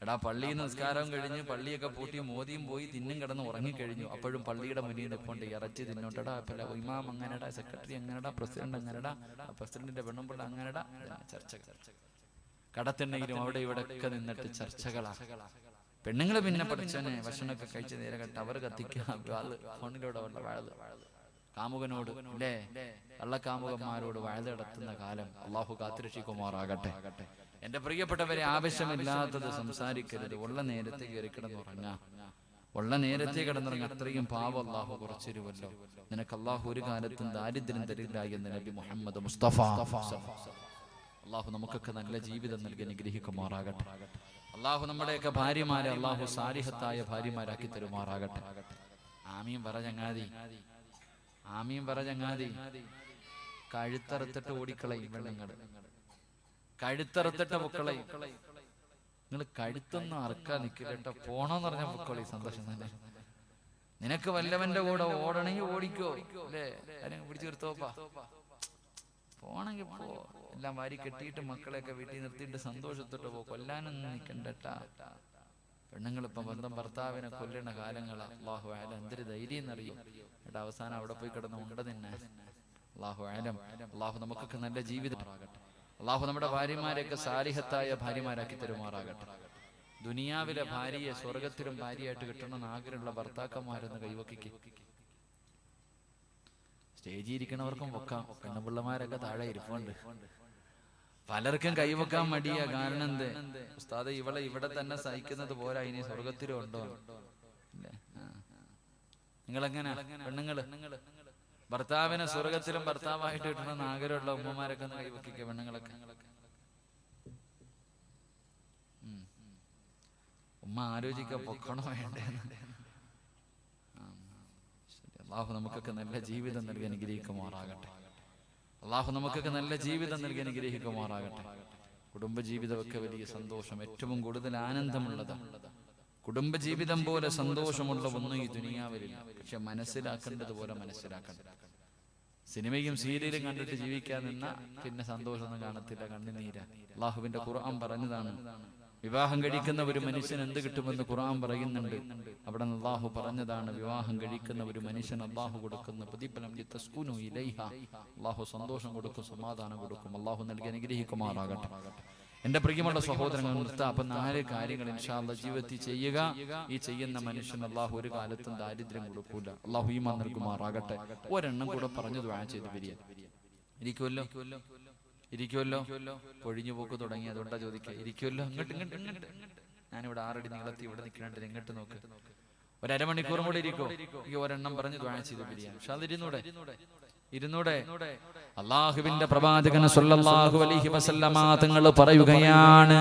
എടാ, പള്ളിയിൽ നിസ്കാരം കഴിഞ്ഞ് പള്ളിയൊക്കെ പൂട്ടി മോദിയും പോയി തിന്നും കിടന്ന് ഉറങ്ങിക്കഴിഞ്ഞു. അപ്പോഴും പള്ളിയുടെ മുന്നിൽ നിൽക്കൊണ്ട് ഇറച്ചി തിന്നോട്ടടാ, ഇമാം അങ്ങനെടാ, സെക്രട്ടറി അങ്ങനെടാ, പ്രസിഡന്റ് അങ്ങനെടാ, പ്രസിഡന്റിന്റെ പെണ്ണുമ്പിള്ള അങ്ങനെടാ. ചർച്ച കടത്തിണ്ണയിലും അവിടെ ഇവിടെ ഒക്കെ നിന്നിട്ട് ചർച്ചകളാ. പെണ്ണുങ്ങള് പിന്നെ പഠിച്ചനെ ഭക്ഷണമൊക്കെ കഴിച്ച് നേരെ കെട്ട് അവർ കത്തിക്കുക, ഫോണിലൂടെ ഉള്ള വാഴത്, കാമുകനോട് അല്ലേ, കള്ളക്കാമുകന്മാരോട് വാഴ നടത്തുന്ന കാലം അല്ലാഹു കാത്തുരക്ഷിക്കുമാറാകട്ടെ. എന്റെ പ്രിയപ്പെട്ടവരെ, ആവശ്യമില്ലാത്തത് സംസാരിക്കരുത്. ഉള്ള നേരത്തെ കയറി കിടന്നുറങ്ങാം. ഉള്ള നേരത്തെ കിടന്നുറങ്ങാം. അത്രയും പാവം അല്ലാഹു കുറച്ചിരുവല്ലോ. നിനക്ക് അല്ലാഹു ഒരു കാലത്തും ദാരിദ്ര്യം തരില്ല എന്ന് നബി മുഹമ്മദ് മുസ്തഫ. അല്ലാഹു നമുക്കൊക്കെ നല്ല ജീവിതം നൽകി അനുഗ്രഹിക്കുമാറാകട്ടെ. അല്ലാഹു നമ്മുടെയൊക്കെ ഭാര്യമാരെ അല്ലാഹു സാലിഹത്തായ ഭാര്യമാരാക്കി തരുമാറാകട്ടെ. ആമീൻ പറ ചങ്ങാതി, ആമീൻ പറ ചങ്ങാതി. കഴുത്തറുത്തിട്ട് ഓടിക്കളയും പെണ്ണുങ്ങൾ, കഴുത്തറുത്തിട്ട പൊക്കളയും. നിങ്ങൾ കഴുത്തൊന്നും അറക്കാൻ നിൽക്കില്ല, പോണോന്ന് പറഞ്ഞ പൊക്കളി. സന്തോഷം തന്നെ. നിനക്ക് വല്ലവന്റെ കൂടെ ഓടണമെങ്കിൽ ഓടിക്കോ അല്ലേ, പിടിച്ചു നിർത്തോപ്പാ. പോണെങ്കിൽ പോ, എല്ലാം വാരി കെട്ടിയിട്ട് മക്കളെയൊക്കെ വീട്ടിൽ നിർത്തിയിട്ട് സന്തോഷത്തോട്ട് പോ. കൊല്ലാനൊന്നും നിൽക്കണ്ടട്ടാ. പെണ്ണുങ്ങളിപ്പം ബന്ധം ഭർത്താവിനെ കൊല്ലണ കാലങ്ങളാ. അല്ലാഹു അലം, എന്തൊരു ധൈര്യം എന്നറിയും. എന്നിട്ട് അവസാനം അവിടെ പോയി കിടന്ന് ഉണ്ട തന്നെ. അല്ലാഹു അലം. അല്ലാഹു നമുക്കൊക്കെ നല്ല ജീവിതം ആകട്ടെ. അല്ലാഹു നമ്മുടെ ഭാര്യമാരെയൊക്കെ സാലിഹത്തായ ഭാര്യമാരാക്കി തരുമാറാകട്ടെ. ദുനിയാവിലെ ഭാര്യയെ സ്വർഗത്തിലും ഭാര്യയായിട്ട് കിട്ടണമെന്ന് ആഗ്രഹമുള്ള ഭർത്താക്കന്മാരെന്ന് കൈവക്കിക്ക്. സ്റ്റേജിൽ ഇരിക്കണവർക്കും പൊക്കാം, പെണ്ണുപിള്ളമാരൊക്കെ താഴെ ഇരിപ്പുണ്ട്. പലർക്കും കൈവെക്കാൻ മടിയാ. കാരണം എന്ത്? ഉസ്താദ് ഇവളെ ഇവിടെ തന്നെ സഹിക്കുന്നത് പോരാ, ഇനി സ്വർഗത്തിലും ഉണ്ടോ? നിങ്ങളെങ്ങനെ പെണ്ണുങ്ങള് ഭർത്താവിനെ സ്വർഗത്തിലും ഭർത്താവായിട്ട് കിട്ടണമെന്ന് ആഗ്രഹമുള്ള ഉമ്മമാരൊക്കെ ഒന്ന് കൈവെക്കിക്കുക. പെണ്ണുങ്ങളൊക്കെ ഉമ്മ ആലോചിക്ക പൊക്കണോ വേണ്ടേന്ന്. അള്ളാഹു നമുക്കൊക്കെ നല്ല ജീവിതം നൽകി അനുഗ്രഹിക്കുമാറാകട്ടെ. അള്ളാഹു നമുക്കൊക്കെ നല്ല ജീവിതം നൽകി അനുഗ്രഹിക്കുമാറാകട്ടെ. കുടുംബജീവിതമൊക്കെ വലിയ സന്തോഷം, ഏറ്റവും കൂടുതൽ ആനന്ദമുള്ളതാണ്. കുടുംബജീവിതം പോലെ സന്തോഷമുള്ള ഒന്നും ഈ ദുനിയാവിലില്ല. പക്ഷെ മനസ്സിലാക്കേണ്ടതുപോലെ മനസ്സിലാക്കണം. സിനിമയും സീരിയലും കണ്ടിട്ട് ജീവിക്കാൻ നിന്ന പിന്നെ സന്തോഷമൊന്നും കാണത്തില്ല, കണ്ണുനീരാ. അള്ളാഹുവിന്റെ ഖുർആൻ പറഞ്ഞതാണ്, വിവാഹം കഴിക്കുന്ന ഒരു മനുഷ്യൻ എന്ത് കിട്ടുമെന്ന് ഖുർആൻ പറയുന്നുണ്ട്. അവിടെ അള്ളാഹു പറഞ്ഞതാണ്, വിവാഹം കഴിക്കുന്ന ഒരു മനുഷ്യൻ അള്ളാഹു കൊടുക്കുന്ന പ്രതിഫലം ലിതസ്കുനു ഇലൈഹ, അള്ളാഹു സന്തോഷം കൊടുക്കും, സമാധാനം കൊടുക്കും. അള്ളാഹു നൽകി അനുഗ്രഹിക്കുമാറാകട്ടെ. എന്റെ പ്രിയമുള്ള സഹോദരങ്ങൾ, നിർത്താം. അപ്പൊ 4 കാര്യങ്ങൾ ഇൻഷാ അല്ലാഹ് ജീവിതത്തിൽ ചെയ്യുക. ഈ ചെയ്യുന്ന മനുഷ്യൻ അള്ളാഹു ഒരു കാലത്തും ദാരിദ്ര്യം കൊടുക്കൂല. അള്ളാഹു ഈമാൻ നൽകുമാറാകട്ടെ. ഒരെണ്ണം കൂടെ പറഞ്ഞു ദുആ ചെയ്ത് പിരിയാൻ ഇരിക്കുമല്ലോ. പൊഴിഞ്ഞു പോക്ക് തുടങ്ങി, അതുകൊണ്ടാ ചോദിക്കുക. ഇരിക്കുമല്ലോ. ഇങ്ങോട്ട് ഞാനിവിടെ 6 അടി നീളത്തി ഇവിടെ നിൽക്കണുണ്ട്, ഇങ്ങോട്ട് നോക്ക്. ഒരു അരമണിക്കൂറും കൂടെ ഇരിക്കോ? ഈ ഒരെണ്ണം പറഞ്ഞ് ദുആ ചെയ്ത് പിരിയാൻ. പക്ഷെ അതിരുന്നൂടെ. അള്ളാഹുവിന്റെ പ്രവാചകൻ സല്ലല്ലാഹു അലൈഹി വസല്ലമ തങ്ങൾ പറയുകയാണ്,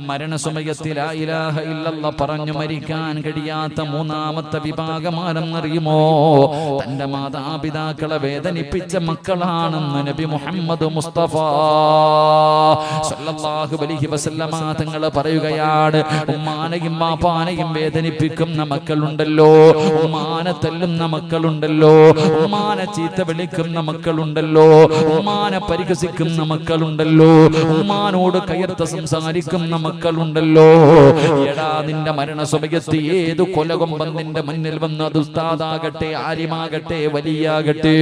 മരണസമയത്ത് ലാ ഇലാഹ ഇല്ലല്ലാഹ് പറഞ്ഞു മരിക്കാൻ കഴിയാത്ത 3ാമത്തെ വിഭാഗം ആരെന്നറിയുമോ? തന്റെ മാതാപിതാക്കളെ വേദനിപ്പിച്ച മക്കളാണെന്ന് നബി മുഹമ്മദ് മുസ്തഫ സല്ലല്ലാഹു അലൈഹി വസല്ലമ തങ്ങൾ പറയുകയാണ്. ഉമ്മാനെയും വാപ്പാനെയും വേദനിപ്പിക്കുന്ന മക്കളുണ്ടല്ലോ, ഉമ്മാനെ തല്ലുന്ന മക്കളുണ്ടല്ലോ, ഉമ്മാനെ ചീത്ത വിളിക്കുന്ന മക്കളുണ്ടല്ലോ, ഉമ്മാനെ പരിഹസിക്കുന്ന മക്കളുണ്ടല്ലോ, ഉമ്മാനോട് കയർത്ത് സംസാരിക്കുന്ന മക്കളുണ്ടല്ലോ. എടാ, നിന്റെ മരണസമയത്ത് ഏത് കൊലകൊമ്പൻ നിന്റെ മുന്നിൽ വന്ന്, അത് ഉസ്താദാകട്ടെ, ആലിമാകട്ടെ, വലിയാകട്ടെ,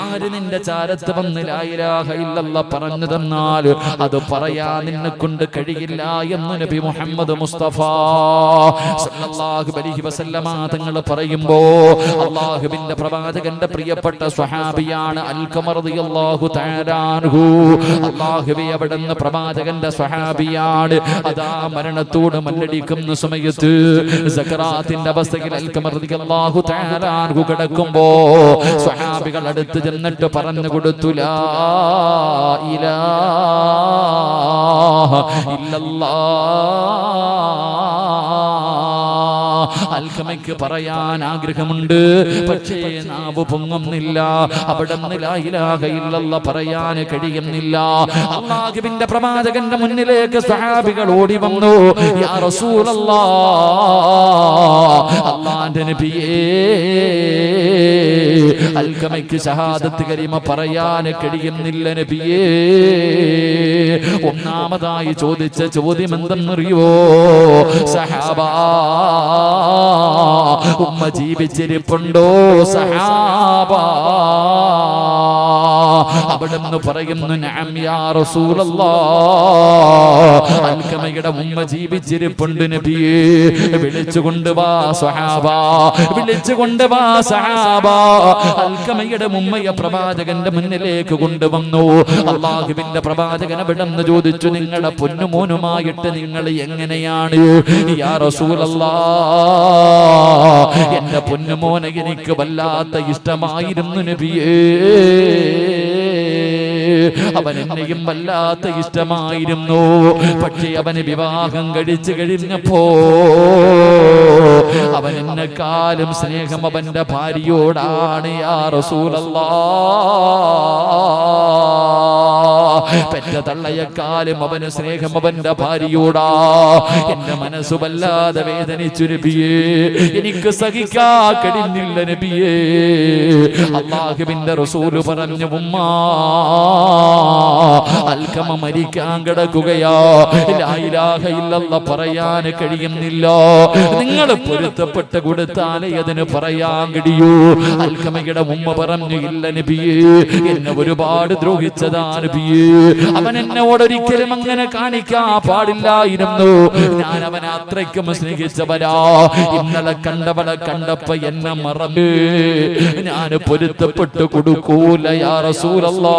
ആര് നിന്റെ ചാരത്ത് വന്ന് ലാ ഇലാഹ ഇല്ലല്ലാഹ് പറഞ്ഞു തന്നാൽ അത് പറയാൻ നിന്നെ കൊണ്ട് കഴിയില്ല എന്ന് നബി മുഹമ്മദ് മുസ്തഫ സല്ലല്ലാഹു അലൈഹി വസല്ലമ തങ്ങൾ പറയുമ്പോ, അല്ലാഹുവിന്റെ പ്രവാചകന്റെ പ്രിയപ്പെട്ട സ്വഹാബിയാണ് അൽഖമർ റളിയല്ലാഹു തആല അൻഹു. അല്ലാഹുവേ, അവിടുന്ന് പ്രവാചകന്റെ സ്വഹാബിയാണ്. അതാ മരണത്തോട് മല്ലടിക്കുന്ന സമയത്ത് സക്കറാത്തിന്റെ അവസ്ഥയിൽ അൽഖമർ റളിയല്ലാഹു തആല അൻഹു കിടക്കുമ്പോ സ്വഹാബികൾ അടുത്ത് ചെന്നിട്ട് പറഞ്ഞു കൊടുത്തു, ലാ ഇലാഹ ഇല്ലല്ലാഹ്. അൽഖമയ്ക്ക് പറയാൻ ആഗ്രഹമുണ്ട്, പക്ഷേ നാവ് പൊങ്ങുന്നില്ല. അവിടുന്ന് ലാ ഇലാഹ ഇല്ലല്ലാഹ് പറയാൻ കഴിയുന്നില്ല. അല്ലാഹുവിന്റെ പ്രവാചകന്റെ മുന്നിലേക്ക് സ്വഹാബികൾ ഓടി വന്നു, യാ റസൂലല്ലാഹ്, അല്ലാഹുവിന്റെ നബിയേ, അൽഖമയ്ക്ക് ഷഹാദത്ത് കലിമ പറയാൻ കഴിയുന്നില്ല നബിയേ. ഒന്നാമതായി ചോദിച്ച ചോദ്യം എന്തെന്നറിയോ? സഹാബാ, ഉമ്മ ജീവിച്ചിരിപ്പുണ്ടോ സഹാബാ? അവിടുന്ന് പറയുന്നു, നഅം യാ റസൂലല്ലാഹ്, അൽഖമയുടെ ഉമ്മ ജീവിച്ചിരിപ്പുണ്ട് നബിയേ. വിളിച്ചുകൊണ്ട് വാ സഹാബാ, വിളിച്ചുകൊണ്ട് വാ സഹാബാ. അൽഖമയുടെ ഉമ്മയെ പ്രവാചകന്റെ മുന്നിലേക്ക് കൊണ്ടുവന്നു. അല്ലാഹുവിന്റെ പ്രവാചകൻ അവിടുന്ന് ചോദിച്ചു, നിങ്ങളുടെ പൊന്നുമോനുമായിട്ട് നിങ്ങൾ എങ്ങനെയാണ്? യാ റസൂലല്ലാഹ്, എന്റെ പൊന്നുമോനെ എനിക്ക് വല്ലാത്ത ഇഷ്ടമായിരുന്നു നബിയേ. അവൻ എന്നെയും വല്ലാത്ത ഇഷ്ടമായിരുന്നു. പക്ഷേ അവന് വിവാഹം കഴിച്ചു കഴിഞ്ഞപ്പോ അവൻ എന്നെക്കാളും സ്നേഹം അവന്റെ ഭാര്യയോടാണ്. യാ റസൂലല്ലാഹ്, പെറ്റ തള്ളയെക്കാളും അവന് സ്നേഹം അവന്റെ ഭാര്യയോടാ. എന്റെ മനസ്സ് വല്ലാതെ വേദനിച്ചു നബിയേ, എനിക്ക് സഹിക്കാ കഴിഞ്ഞില്ല നബിയേ. അല്ലാഹുവിന്റെ റസൂല് പറഞ്ഞു, ഉമ്മാ, അൽഖമ മരിക്കാൻ കിടക്കുകയാ, ലാ ഇലാഹ ഇല്ലല്ലാഹ് പറയാൻ കഴിയുന്നില്ല. നിങ്ങൾ പൊരുത്തപ്പെട്ട് കൊടുത്താലേ അതിന് പറയാൻ കഴിയൂ. അൽഖമയുടെ ഉമ്മ പറഞ്ഞു, ഇല്ല നബിയേ, എന്നെ ഒരുപാട് ദ്രോഹിച്ചതാ നബിയേ. അവൻ എന്നോടൊരിക്കലും അങ്ങനെ കാണിക്കാൻ പാടില്ലായിരുന്നു. ഞാൻ അവനെ അത്രയ്ക്കും സ്നേഹിച്ചവരാ. ഇന്നലെ കണ്ടവളെ കണ്ടപ്പോ എന്നെ മറന്നു. ഞാൻ പൊരുത്തപ്പെട്ടു കൊടുക്കൂല യാ റസൂലല്ലാഹ്.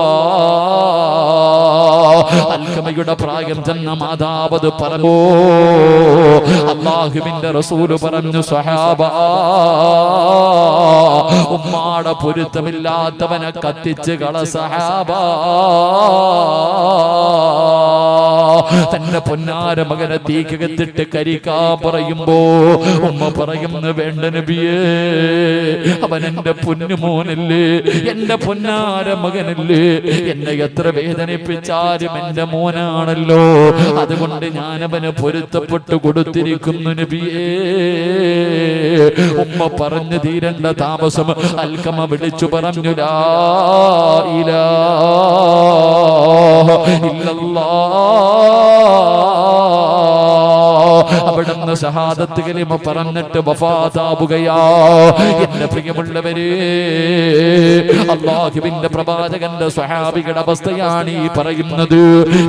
അൽകമയുടെ പ്രായം ചെന്ന മാതാവത് പറഞ്ഞു. അല്ലാഹുവിന്റെ റസൂൽ പറഞ്ഞു, സ്വഹാബ, ഉമ്മാടെ പൊരുത്തമില്ലാത്തവനെ കത്തിച്ച് കള സഹാബ. തന്റെ പൊന്നാര മകനെ തീക്കകത്തിട്ട് കരിക്കാൻ പറയുമ്പോ ഉമ്മ പറയുന്നു, വേണ്ട നബിയേ, അവൻ എന്റെ പൊന്നുമോനല്ലേ, എന്റെ പൊന്നാര മകനല്ലേ, എന്നെ എത്ര വേദനിപ്പിച്ചാലും എന്റെ മോനാണല്ലോ, അതുകൊണ്ട് ഞാൻ അവന് പൊരുത്തപ്പെട്ടു കൊടുത്തിരിക്കുന്നു നബിയേ. ഉമ്മ പറഞ്ഞു തീരണ്ട താമസം അൽകമ വിളിച്ചു പറഞ്ഞു, ലാ ഇലാഹ ഇല്ലല്ലാഹ്. അവിടുന്ന് ഷഹാദത്ത് കലിമ പറഞ്ഞിട്ട് വഫാത്താവുകയാ. എന്റെ പ്രിയമുള്ളവരെ, അല്ലാഹുവിന്റെ പ്രവാചകന്റെ സ്വഹാബികളുടെ അവസ്ഥയാണ് ഈ പറയുന്നത്.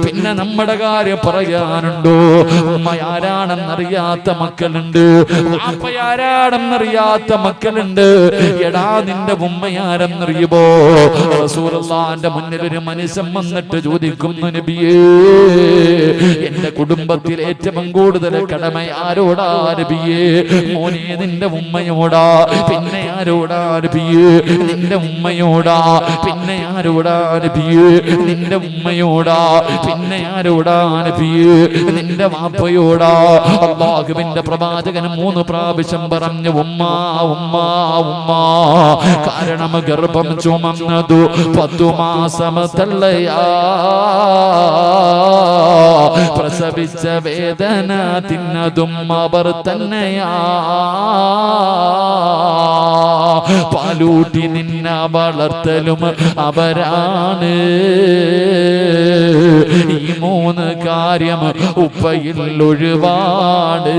പിന്നെ നമ്മുടെ കാര്യം പറയാനുണ്ടോ? ഉമ്മയാരാണെന്നറിയാത്ത മക്കളുണ്ട്, വാപ്പയാരാണെന്നറിയാത്ത മക്കളുണ്ട്. എടാ, നിന്റെ ഉമ്മയാരെന്നറിയുമോ? റസൂലുള്ളാഹിന്റെ മുന്നിൽ ഒരു മനുഷ്യൻ വന്നിട്ട് ചോദിക്കുന്നു, നബിയേ, എന്റെ കുടുംബത്തിൽ ഏറ്റവും കൂടുതൽ കടമ ആരോടാ നബിയേ? മോനെ, നിന്റെ ഉമ്മയോടാ. പിന്നെ ആരോടാ നബിയേ? നിന്റെ ഉമ്മയോടാ. പിന്നെ ആരോടാ നബിയേ? നിന്റെ ഉമ്മയോടാ. പിന്നെ ആരോടാ നബിയേ? നിന്റെ വാപ്പയോടാ. അല്ലാഹുവിന്റെ പ്രവാചകൻ 3 പ്രാവശ്യം പറഞ്ഞു, ഉമ്മ ഉമ്മ ഉമ്മ. കാരണം ഗർഭം ചുമന്നതു 10 മാസം തള്ളയാ. പ്രസവിച്ച വേദന തിന്നതും അവർ തന്നെയാ. പാലൂട്ടി നിന്ന വളർത്തലും അവരാണ്. ഈ 3 കാര്യം ഉപ്പയിൽ ഒഴിവാണ്.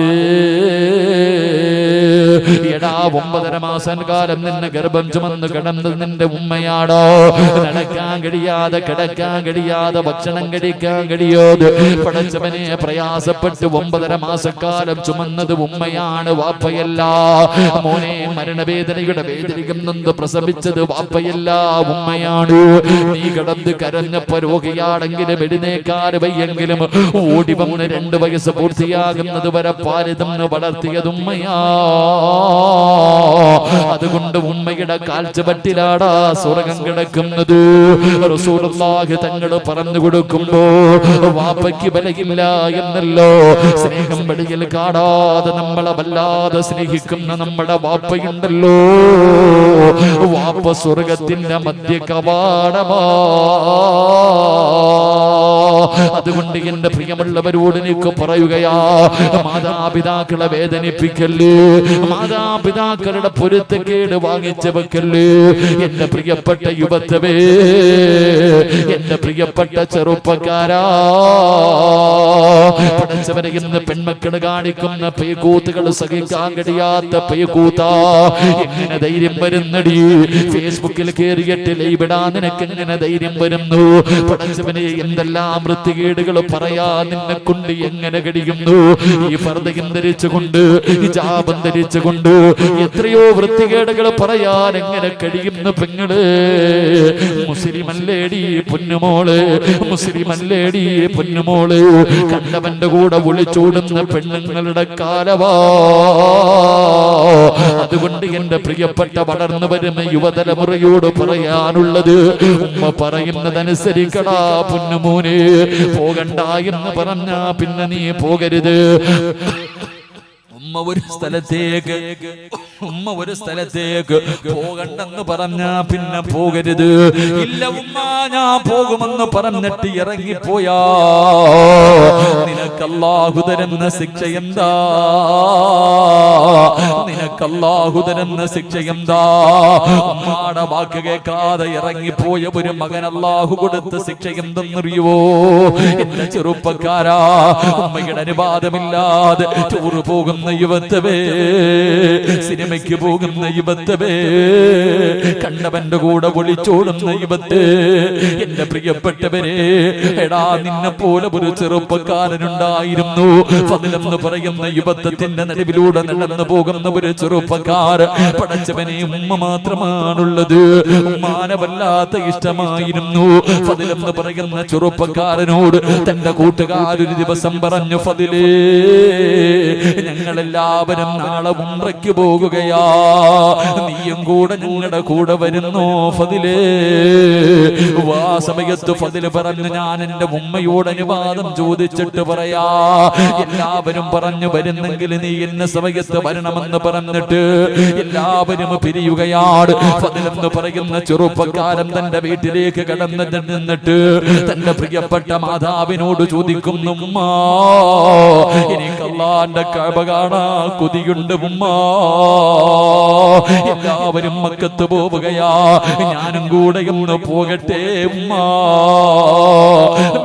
എടാ, 9.5 മാസം കാലം നിന്നെ ഗർഭം ചുമന്ന് കിടന്നത് നിന്റെ ഉമ്മയാണോ? നടക്കാൻ കഴിയാതെ, കിടക്കാൻ കഴിയാതെ, ഭക്ഷണം കഴിക്കാൻ കഴിയാതെ പടച്ചവനെ പ്രയാസപ്പെട്ട് 9.5 മാസക്കാലം ചുമന്നത് ഉമ്മയാണ്, വാപ്പയല്ല. മോനെ, മരണവേദനയുടെ വേദനിക്കും നൊന്ത് പ്രസവിച്ചത് വാപ്പയല്ല, ഉമ്മയാണ്. നീ കിടന്ന് കരഞ്ഞപ്പോ രോഗിയാണെങ്കിലും എഴുന്നേക്കാൻ വയ്യെങ്കിലും ഓടി വന്ന് 2 വയസ്സ് പൂർത്തിയാകുന്നത് വരെ പാല് തന്ന് വളർത്തിയത് ഉമ്മയാ. അതുകൊണ്ട് ഉമ്മയുടെ കാൽച്ചുവട്ടിലാടാ സ്വർഗം കിടക്കുന്നത്. റസൂലുള്ളാഹി തങ്ങൾ പറഞ്ഞു കൊടുക്കുമ്പോ വാപ്പയ്ക്ക് വിലയില്ല എന്നല്ലോ. സ്നേഹം വെളിയിൽ കാണാതെ നമ്മളെ വല്ലാതെ സ്നേഹിക്കുന്ന നമ്മുടെ വാപ്പയുണ്ടല്ലോ. വാപ്പ സ്വർഗത്തിന്റെ മധ്യ കവാടമാ. അതുകൊണ്ട് എന്റെ പ്രിയമുള്ളവരോട് എനിക്ക് പറയുകയാ, മാതാപിതാക്കളെ വേദനിപ്പിക്കല്ലേ, മാതാപിതാക്കളുടെ പൊരുത്തക്കേട് വാങ്ങിച്ചു വെക്കല്ലേ. എന്റെ പ്രിയപ്പെട്ട യുവത്വമേ, എന്റെ പ്രിയപ്പെട്ട ചെറുപ്പക്കാരാ, പഠിച്ചവരെ ഇന്ന് പെൺമക്കൾ കാണിക്കുന്ന പേക്കൂത്തുകൾ സഹിക്കാൻ കഴിയാത്ത പേക്കൂത്താ. എങ്ങനെ ധൈര്യം വരുന്നടി? ഫേസ്ബുക്കിൽ കയറിയിട്ട് ലൈവിടാൻ നിനക്ക് എങ്ങനെ ധൈര്യം വരുന്നു? പഠിച്ചവനെ, എന്തെല്ലാം വൃത്തികേടുകൾ പറയാ നിന്നെ കൊണ്ട് എങ്ങനെ കഴിയുന്നു? ഈ പർദ്ദയും ധരിച്ചുകൊണ്ട്, ഹിജാബും ധരിച്ചുകൊണ്ട് എത്രയോ വൃത്തികേടുകൾ പറയാൻ എങ്ങനെ കഴിയുന്നു പെങ്ങള്? മുസ്ലിമല്ലേടി പൊന്നുമോള്, മുസ്ലിമല്ലേടി പൊന്നുമോള്. കണ്ടവന്റെ കൂടെ ഒളിച്ചോടുന്ന പെണ്ണുങ്ങളുടെ കാലവാ. അതുകൊണ്ട് എന്റെ പ്രിയപ്പെട്ട വളർന്നു വരുന്ന യുവതലമുറയോട് പറയാനുള്ളത്, ഉമ്മ പറയുന്നതനുസരിക്കടാ പൊന്നുമോനെ. പോകണ്ട എന്ന് പറഞ്ഞാ പിന്നെ നീ പോകരുത്. ഉമ്മ ഒരു സ്ഥലത്തേക്ക് പോകണ്ടെന്ന് പറഞ്ഞാ പിന്നെ പോകരുത്. ഇല്ല ഉമ്മ, ഞാൻ പോകുമെന്ന് പറഞ്ഞിട്ട് ഇറങ്ങിപ്പോയാ നിനക്ക് നിനക്കല്ലാഹു തരുന്ന ശിക്ഷ എന്താ? നിനക്കല്ലാഹു തരുന്ന ശിക്ഷ എന്താ? ഉമ്മാടെ വാക്ക് കേൾക്കാതെ ഇറങ്ങിപ്പോയ ഒരു മകൻ അല്ലാഹു കൊടുത്ത ശിക്ഷ എന്തെന്നറിയുവോ? എന്റെ ചെറുപ്പക്കാരാ, ഉമ്മയുടെ അനുവാദമില്ലാതെ ടൂറ് പോകുന്ന യുവത്വേ, സിനിമയ്ക്ക് പോകുന്ന യുവത്വേ, കണ്ടവന്റെ കൂടെ ഒളിച്ചോടുന്ന യുവത്തേ, എന്റെ പ്രിയപ്പെട്ടവരെ, എടാ നിന്നെ പോലെ ഒരു ചെറുപ്പക്കാരനുണ്ടായിരുന്നു. ഫദ്ലെന്ന് പറയുന്ന യുവത്വത്തിന്റെ നടുവിലൂടെ നടന്നു പോകുന്ന ഒരു ചെറുപ്പക്കാരൻ. പടച്ചവനെ, ഉമ്മ മാത്രമാണുള്ളത്. ഉമ്മാനെ വല്ലാത്ത ഇഷ്ടമായിരുന്നു. ഫദ്ലെന്ന് പറയുന്ന ചെറുപ്പക്കാരനോട് തന്റെ കൂട്ടുകാരൊരു ദിവസം പറഞ്ഞു, ഫദ്ലേ, ഞങ്ങളെല്ലാവരും നാളെ ഉംറയ്ക്ക് പോകുകയാ, നീയും കൂടെ ഞങ്ങളുടെ കൂടെ വരുന്നോ ഫദ്ലേ? ആ സമയത്ത് ഫദ്ല് പറഞ്ഞു, ഞാൻ എന്റെ ഉമ്മയോട് അനുവാദം ചോദിച്ചിട്ട് പറയാ. എല്ലാവരും പറഞ്ഞു, വരുന്നെങ്കിൽ നീ എന്ന സമയത്ത് വരണമെന്ന് പറഞ്ഞിട്ട് എല്ലാവരും പിരിയുകയാണ്. ഫദ്ലെന്ന് പറയുന്ന ചെറുപ്പക്കാരൻ തന്റെ വീട്ടിലേക്ക് കടന്നു നിന്നിട്ട് തന്റെ പ്രിയപ്പെട്ട മാതാവിനോട് ചോദിക്കുന്നു, ഉമ്മ, എനിക്ക് അല്ലാഹുവിന്റെ കഅബ കാണാ കൊതിയുണ്ട് ഉമ്മ. എല്ലാവരും മക്കത്ത് പോവുകയാ, ഞാനും കൂടെ ഒന്ന് പോകട്ടെ ഉമ്മ?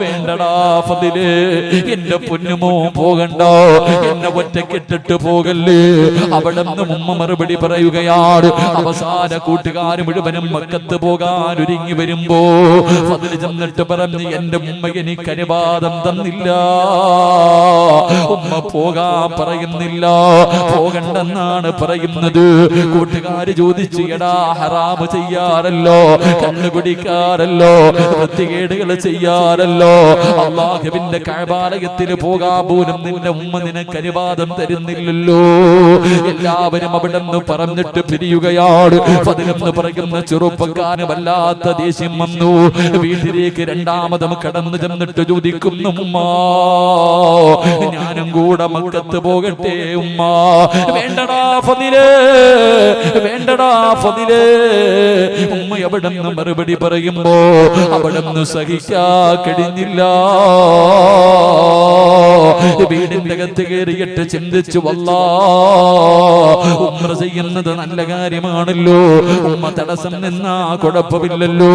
വേണ്ടടാ ഫദ്ലേ, എന്റെ പൊന്നുമോ പോകണ്ട, എന്നെ ഒറ്റക്കിട്ടിട്ട് പോകല്ലേ. അവിടെ നിന്ന് ഉമ്മ മറുപടി പറയുകയാണ്. അവസാന കൂട്ടുകാർ മുഴുവനും മക്കത്ത് പോകാൻ ഒരുങ്ങി വരുമ്പോ ഫദ്ല് ചെന്നിട്ട് പറഞ്ഞു, എന്റെ ഉമ്മ എനിക്ക് അനുവാദം തന്നില്ല, ഉമ്മ പോകാൻ പറയുന്നില്ല, പോകണ്ടെന്നാണ് പറയുന്നത്. കൂട്ടുകാര് ചോദിച്ചു, എടാ ഹറാമ് ചെയ്യാറല്ലോ, കണ്ണു കുടിക്കാറല്ലോ, വൃത്തികേടുകൾ ചെയ്യാറല്ലോ, അല്ലാഹുവിന്റെ കഅബാലയത്തിൽ പോകാൻ പോലും നിന്റെ ഉമ്മ നിനക്ക് അനുവാദം തരുന്നില്ലല്ലോ. എല്ലാവരും അവിടെ നിന്ന് പറഞ്ഞിട്ട് പിരിയുകയാണ്. ഫദ്ലെന്ന് പറയുന്ന ചെറുപ്പക്കാരന് വല്ലാത്ത ദേഷ്യം വന്നു. വീട്ടിലേക്ക് രണ്ടാമതും കടന്നു ചെന്നിട്ട് ചോദിക്കുന്നു, ഉമ്മ, ഞാനും കൂടെ മക്കത്ത് പോകട്ടെ ഉമ്മ? വേണ്ടടാ ഫദ്ലേ, വേണ്ടടാ ഫദ്ലേ. ഉമ്മ അവിടെ നിന്ന് മറുപടി പറയുമ്പോ അവിടെ നിന്ന് സഹിക്കാ കഴിഞ്ഞില്ല. വീടിന്റെ അകത്ത് കയറിയിട്ട് ചിന്തിച്ചു, വല്ലാ, ഉംറ ചെയ്യുന്നത് നല്ല കാര്യമാണല്ലോ, ഉമ്മ തടസ്സം നിന്നാ കുഴപ്പമില്ലല്ലോ.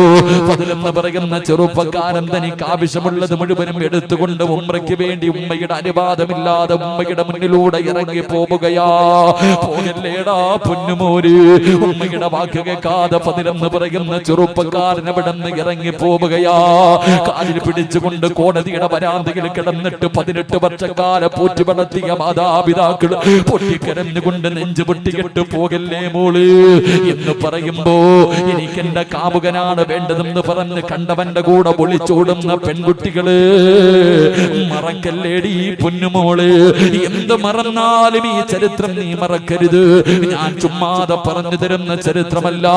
ഫദ്ലെന്ന് പറയുന്ന ചെറുപ്പക്കാരൻ തനിക്ക് ആവശ്യമുള്ളത് മുഴുവനും എടുത്തുകൊണ്ട് ഉംറയ്ക്ക് വേണ്ടി ഉമ്മയുടെ അനുവാദമില്ലാതെ ഉമ്മയുടെ മുന്നിലൂടെ ഇറങ്ങി പോവുകയാ. പോകല്ലേടാ പൊന്നുമോര്. ഉമ്മയുടെ വാക്ക് കേൾക്കാതെ ഫദ്ലെന്ന് പറയുന്ന ചെറുപ്പക്കാരൻ അവിടെ നിന്ന് ഇറങ്ങി പോവുകയാ. കാലിൽ പിടിച്ചുകൊണ്ട് കോടതിയുടെ വരാന്തയിൽ കിടന്നിട്ട് 18 വർഷക്കാലം പോറ്റി വളർത്തിയ മാതാപിതാക്കൾ പൊട്ടിക്കരഞ്ഞുകൊണ്ട് നെഞ്ചു പൊട്ടിക്കിട്ട്, പോകല്ലേ മോള് എന്ന് പറയുമ്പോ, എനിക്ക് എന്റെ കാമുകനാണ് വേണ്ടതെന്ന് പറഞ്ഞ് കണ്ടവന്റെ കൂടെ ഒളിച്ചോടുന്ന പെൺകുട്ടികള്, മറക്കല്ലേടി പൊന്നുമോള്. എന്ത് മറന്നാലും ഈ ചരിത്രം നീ മറക്കരുത്. ഞാൻ ചുമ്മാതെ പറഞ്ഞു തരുന്ന ചരിത്രമല്ല.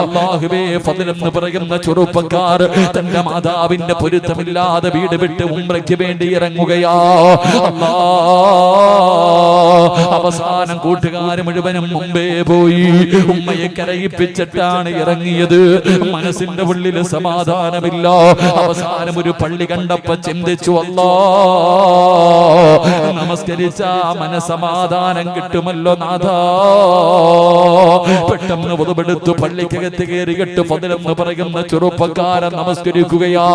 അല്ലാഹുവേ, ഫദ്ലെന്ന് പറയുന്ന ചെറുപ്പക്കാർ തന്റെ മാതാവിന്റെ പൊരുത്തമില്ലാതെ വീട് വിട്ട് ഉംറയ്ക്ക് വേണ്ടി ഇറങ്ങുകയാ. അവസാനം കൂട്ടുകാര് മുഴുവനും മുമ്പേ പോയി ഉമ്മയെ കരയിപ്പിച്ചിട്ടാണ് ഇറങ്ങിയത്. മനസ്സിന്റെ ഉള്ളിൽ സമാധാനമില്ല. അവസാനം ഒരു പള്ളി കണ്ടപ്പോ ചിന്തിച്ചു, അല്ലാ, നമസ്കരിച്ച മനസമാധാനം കിട്ടുമല്ലോ നാഥാ. പെട്ടെന്ന് ഉദവെടുത്തു പള്ളിക്കകത്ത് കയറിയിട്ട് ഫദ്ലെന്ന് പറയുന്ന ചെറുപ്പക്കാരൻ നമസ്കരിക്കുകയാ.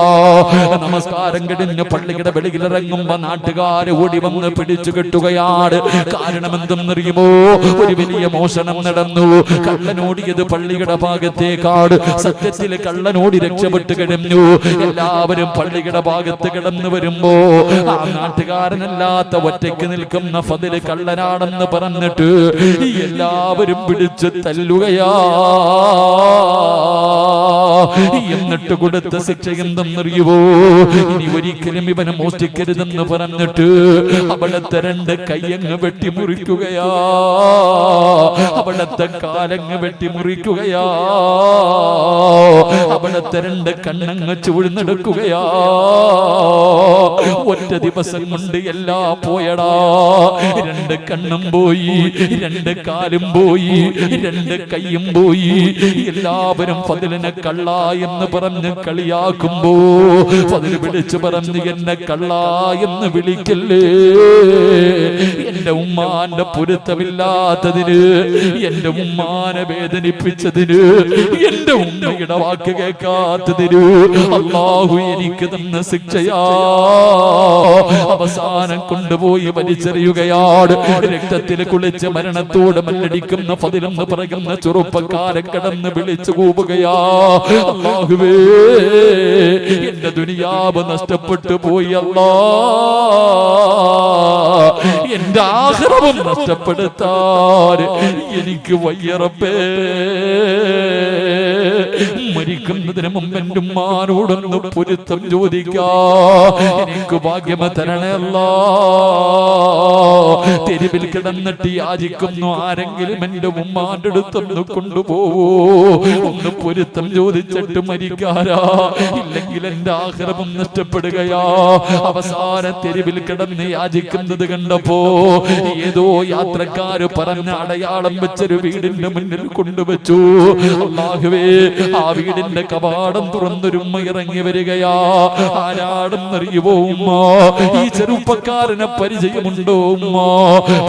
നമസ്കാരം കഴിഞ്ഞ് പള്ളിയുടെ വെളിയിലിറങ്ങുമ്പോ നാട്ടുകാര് ഓടി വന്ന് പിടിച്ചു കെട്ടുകയാണ്. കാരണം എന്തെന്നറിയുമോ? ഒരു വലിയ മോഷണം നടന്നു. കള്ളനോടിയത് പള്ളിയുടെ ഭാഗത്തേക്കാട്. സത്യത്തിൽ കള്ളനോടി രക്ഷപ്പെട്ട് കഴിഞ്ഞു. എല്ലാവരും പള്ളിയുടെ ഭാഗത്ത് കിടന്നു വരുമ്പോ ആ നാട്ടുകാരനല്ലാത്ത ഒറ്റയ്ക്ക് നിൽക്കുന്ന ഫദ്ല് കള്ളനാണെന്ന് പറഞ്ഞിട്ട് എല്ലാവരും പിടിച്ച് തല്ലുകയാ. എന്നിട്ട് കൊടുത്ത ശിക്ഷ എന്തെന്നറിയുവോ? ഇനി ഒരിക്കലും ഇവനെ മോഷ്ടിക്കരുതെന്ന് പറഞ്ഞിട്ട് അവിടത്തെ 2 കയ്യങ്ങ് വെട്ടിമുറിക്കുകയാ. അവിടത്തെ കാലങ്ങ് വെട്ടിമുറിക്കുകയാ. അവിടത്തെ 2 കണ്ണങ്ങ് ചൂഴ്ന്നെടുക്കുകയാ. ഒറ്റ ദിവസം കൊണ്ട് എല്ലാം പോയടാ. 2 കണ്ണും പോയി, 2 കാലും പോയി, 2 കൈയും പോയി. എല്ലാവരും ഫദ്ലിനെ കള്ള എന്ന് പറഞ്ഞ് കളിയാക്കുമ്പോ ഫദ്ല് വിളിച്ചു പറഞ്ഞു, എന്നെ കള്ളാ എന്ന് വിളിക്കല്ലേ. എന്റെ ഉമ്മാന്റെ പൊരുത്തമില്ലാത്തതിന്, എന്റെ ഉമ്മാനെ വേദനിപ്പിച്ചതിന്, എന്റെ ഉമ്മയുടെ വാക്ക് കേൾക്കാത്തതിന് അല്ലാഹു എനിക്ക് തന്ന ശിക്ഷയാ. അവസാനം കൊണ്ടുപോയി വലിച്ചെറിയുകയാണ്. രക്തത്തിൽ കുളിച്ച് മരണത്തോട് മല്ലടിക്കുന്ന ഫദ്ലെന്ന് പറയുന്ന ചെറുപ്പക്കാരൻ കടന്ന് വിളിച്ചു കൂവുകയാ, അല്ലാഹുവേ എന്റെ ദുനിയാവ് നഷ്ടപ്പെട്ടു പോയി അല്ലാ, എന്റെ ആഖിറവും നഷ്ടപ്പെടുത്താൻ എനിക്ക് വയ്യ റബ്ബേ. മരിക്കുന്നതിന് മുമ്പ് എന്റെ ഉമ്മാനോടൊന്ന് പൊരുത്തം ചോദിക്കാ, എനിക്ക് ഭാഗ്യം തരണേ അല്ലാ. തെരുവിൽ കിടന്നിട്ട് യാചിക്കുന്നു, ആരെങ്കിലും എന്റെ ഉമ്മാന്റെ അടുത്തൊന്ന് കൊണ്ടുപോവോ, ഒന്ന് പൊരുത്തം ചോദിച്ചിട്ട് മരിക്കാരാ, ഇല്ലെങ്കിൽ എന്റെ ആഖിറവും നഷ്ടപ്പെടുകയാ. അവസാന തെരുവിൽ കിടന്ന് യാചിക്കുന്നത് കണ്ടപ്പോ ഏതോ യാത്രക്കാര് പറഞ്ഞ അടയാളം വെച്ചൊരു വീടിന്റെ മുന്നിൽ കൊണ്ടുവച്ചു. അല്ലാഹുവേ, ആ വീടിന്റെ കവാടം തുറന്നൊരു ഉമ്മ ഇറങ്ങി വരികയാ. ആരാടെന്നറിയുവോ ഉമ്മ? ഈ ചെറുപ്പക്കാരനെ പരിചയമുണ്ടോ ഉമ്മ?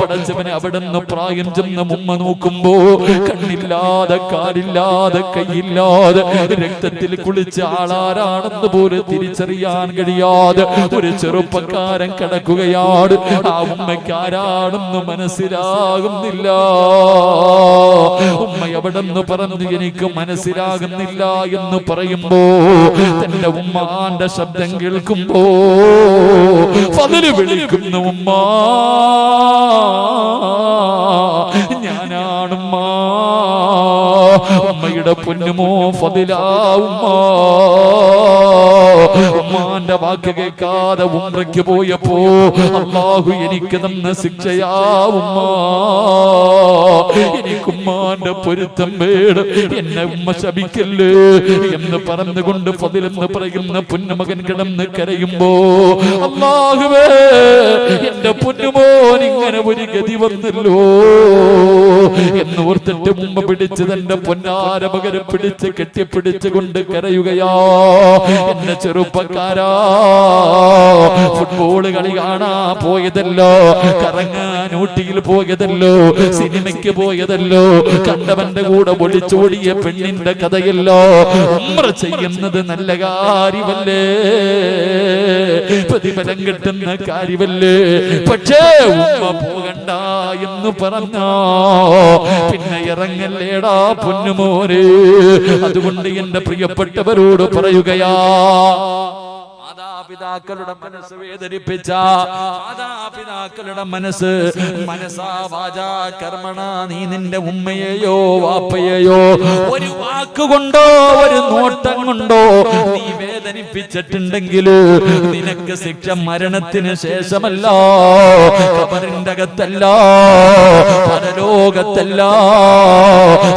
പടച്ചവനെ അവിടുന്ന് പ്രായം ചെന്ന ഉമ്മ നോക്കുമ്പോ കണ്ണില്ലാതെ കാലില്ലാതെ കൈയില്ലാതെ രക്തത്തിൽ കുളിച്ച ആളാരാണെന്ന് പോലും തിരിച്ചറിയാൻ കഴിയാതെ ഒരു ചെറുപ്പക്കാരൻ കിടക്കുകയാണ്. ആ ഉമ്മയ്ക്ക് ആരാണെന്ന് മനസ്സിലാകുന്നില്ല. ഉമ്മ എവിടെന്ന് പറഞ്ഞു, എനിക്ക് മനസ്സിലാകുന്നില്ല എന്ന് പറയുമ്പോ തന്റെ ഉമ്മാന്റെ ശബ്ദം കേൾക്കുമ്പോ ഫദ്ല് വിളിക്കുന്നു, ഉമ്മ ഞാനാണുമ്മ. ഉമ്മയുടെ പൊന്നുമോ ഫദ്ലാ ഉമ്മ. ഉമ്മാന്റെ വാക്ക് കേൾക്കാതെ ഉംറയ്ക്ക് പോയപ്പോ അല്ലാഹു എനിക്ക് തന്ന ശിക്ഷയാ ഉമ്മ. എനിക്ക് ഉമ്മാന്റെ പൊരുത്തം വേണം, എന്നെ ഉമ്മ ശപിക്കല്ലേ എന്ന് പറഞ്ഞുകൊണ്ട് ഫദ്ലെന്ന് പറയുന്ന പൊന്നുമകൻ കിടന്ന് കരയുമ്പോ അല്ലാഹുവേ എന്റെ പൊന്നുമോൻ ഇങ്ങനെ ഒരു ഗതി വന്നല്ലോ എന്ന് ഓർത്തിട്ട് ഉമ്മ പിടിച്ച് തന്റെ പൊന്നാര മകനെ പിടിച്ച് കെട്ടിപ്പിടിച്ച് കൊണ്ട് കരയുകയാ. എന്റെ ചെറുപ്പക്കാരാ, ഫുട്ബോൾ കളി കാണാ പോയതല്ലോ, കറങ്ങാൻ ഊട്ടിയിൽ പോയതല്ലോ, സിനിമയ്ക്ക് പോയതല്ലോ, കണ്ടവന്റെ കൂടെ ഒളിച്ചോടിയ പെണ്ണിന്റെ കഥയല്ലോ. ഉംറ ചെയ്യുന്നത് നല്ല കാര്യമല്ലേ, പ്രതിഫലം കിട്ടുന്ന കാര്യമല്ലേ. പക്ഷേ ഉമ്മ പോകണ്ട എന്ന് പറഞ്ഞോ പിന്നെ ഇറങ്ങല്ലേടാ പൊന്നുമോനെ. അതുകൊണ്ട് എന്റെ പ്രിയപ്പെട്ടവരോട് പറയുകയാ, മാതാപിതാക്കളുടെ മനസ്സ് വേദനിപ്പിച്ച, മാതാപിതാക്കളുടെ മനസ്സാ വാചാ കർമ്മണ, നീ നിന്റെ ഉമ്മയെയോ വാപ്പയെയോ ഒരു വാക്കുകൊണ്ടോ ഒരു നോട്ടം കൊണ്ടോ നീ വേദനിപ്പിച്ചിട്ടുണ്ടെങ്കിൽ നിനക്ക് ശിക്ഷ മരണത്തിന് ശേഷമല്ല, ഖബറിന്റെ അകത്തല്ല, പരലോകത്തല്ല,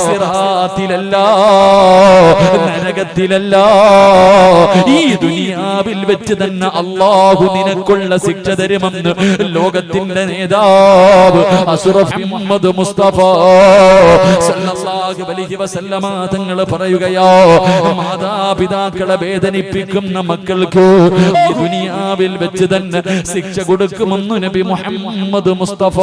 സിറാത്തിലല്ല, നരകത്തിലല്ല, ഈ ദുനിയാവിൽ വെച്ച് തന്നെ അല്ലാഹു നിനക്കുള്ള ശിക്ഷ തരുമെന്ന് ലോകത്തിന്റെ നേതാവ് അഷ്റഫ് മുഹമ്മദ് മുസ്തഫ സല്ലല്ലാഹു അലൈഹി വസല്ലമ തങ്ങൾ പറയുകയാ, മാതാപിതാക്കളെ വേദനിപ്പിക്കുന്ന മക്കൾക്ക് ഈ ദുനിയാവിൽ വെച്ച് തന്നെ ശിക്ഷ കൊടുക്കുമെന്ന് നബി മുഹമ്മദ് മുസ്തഫ.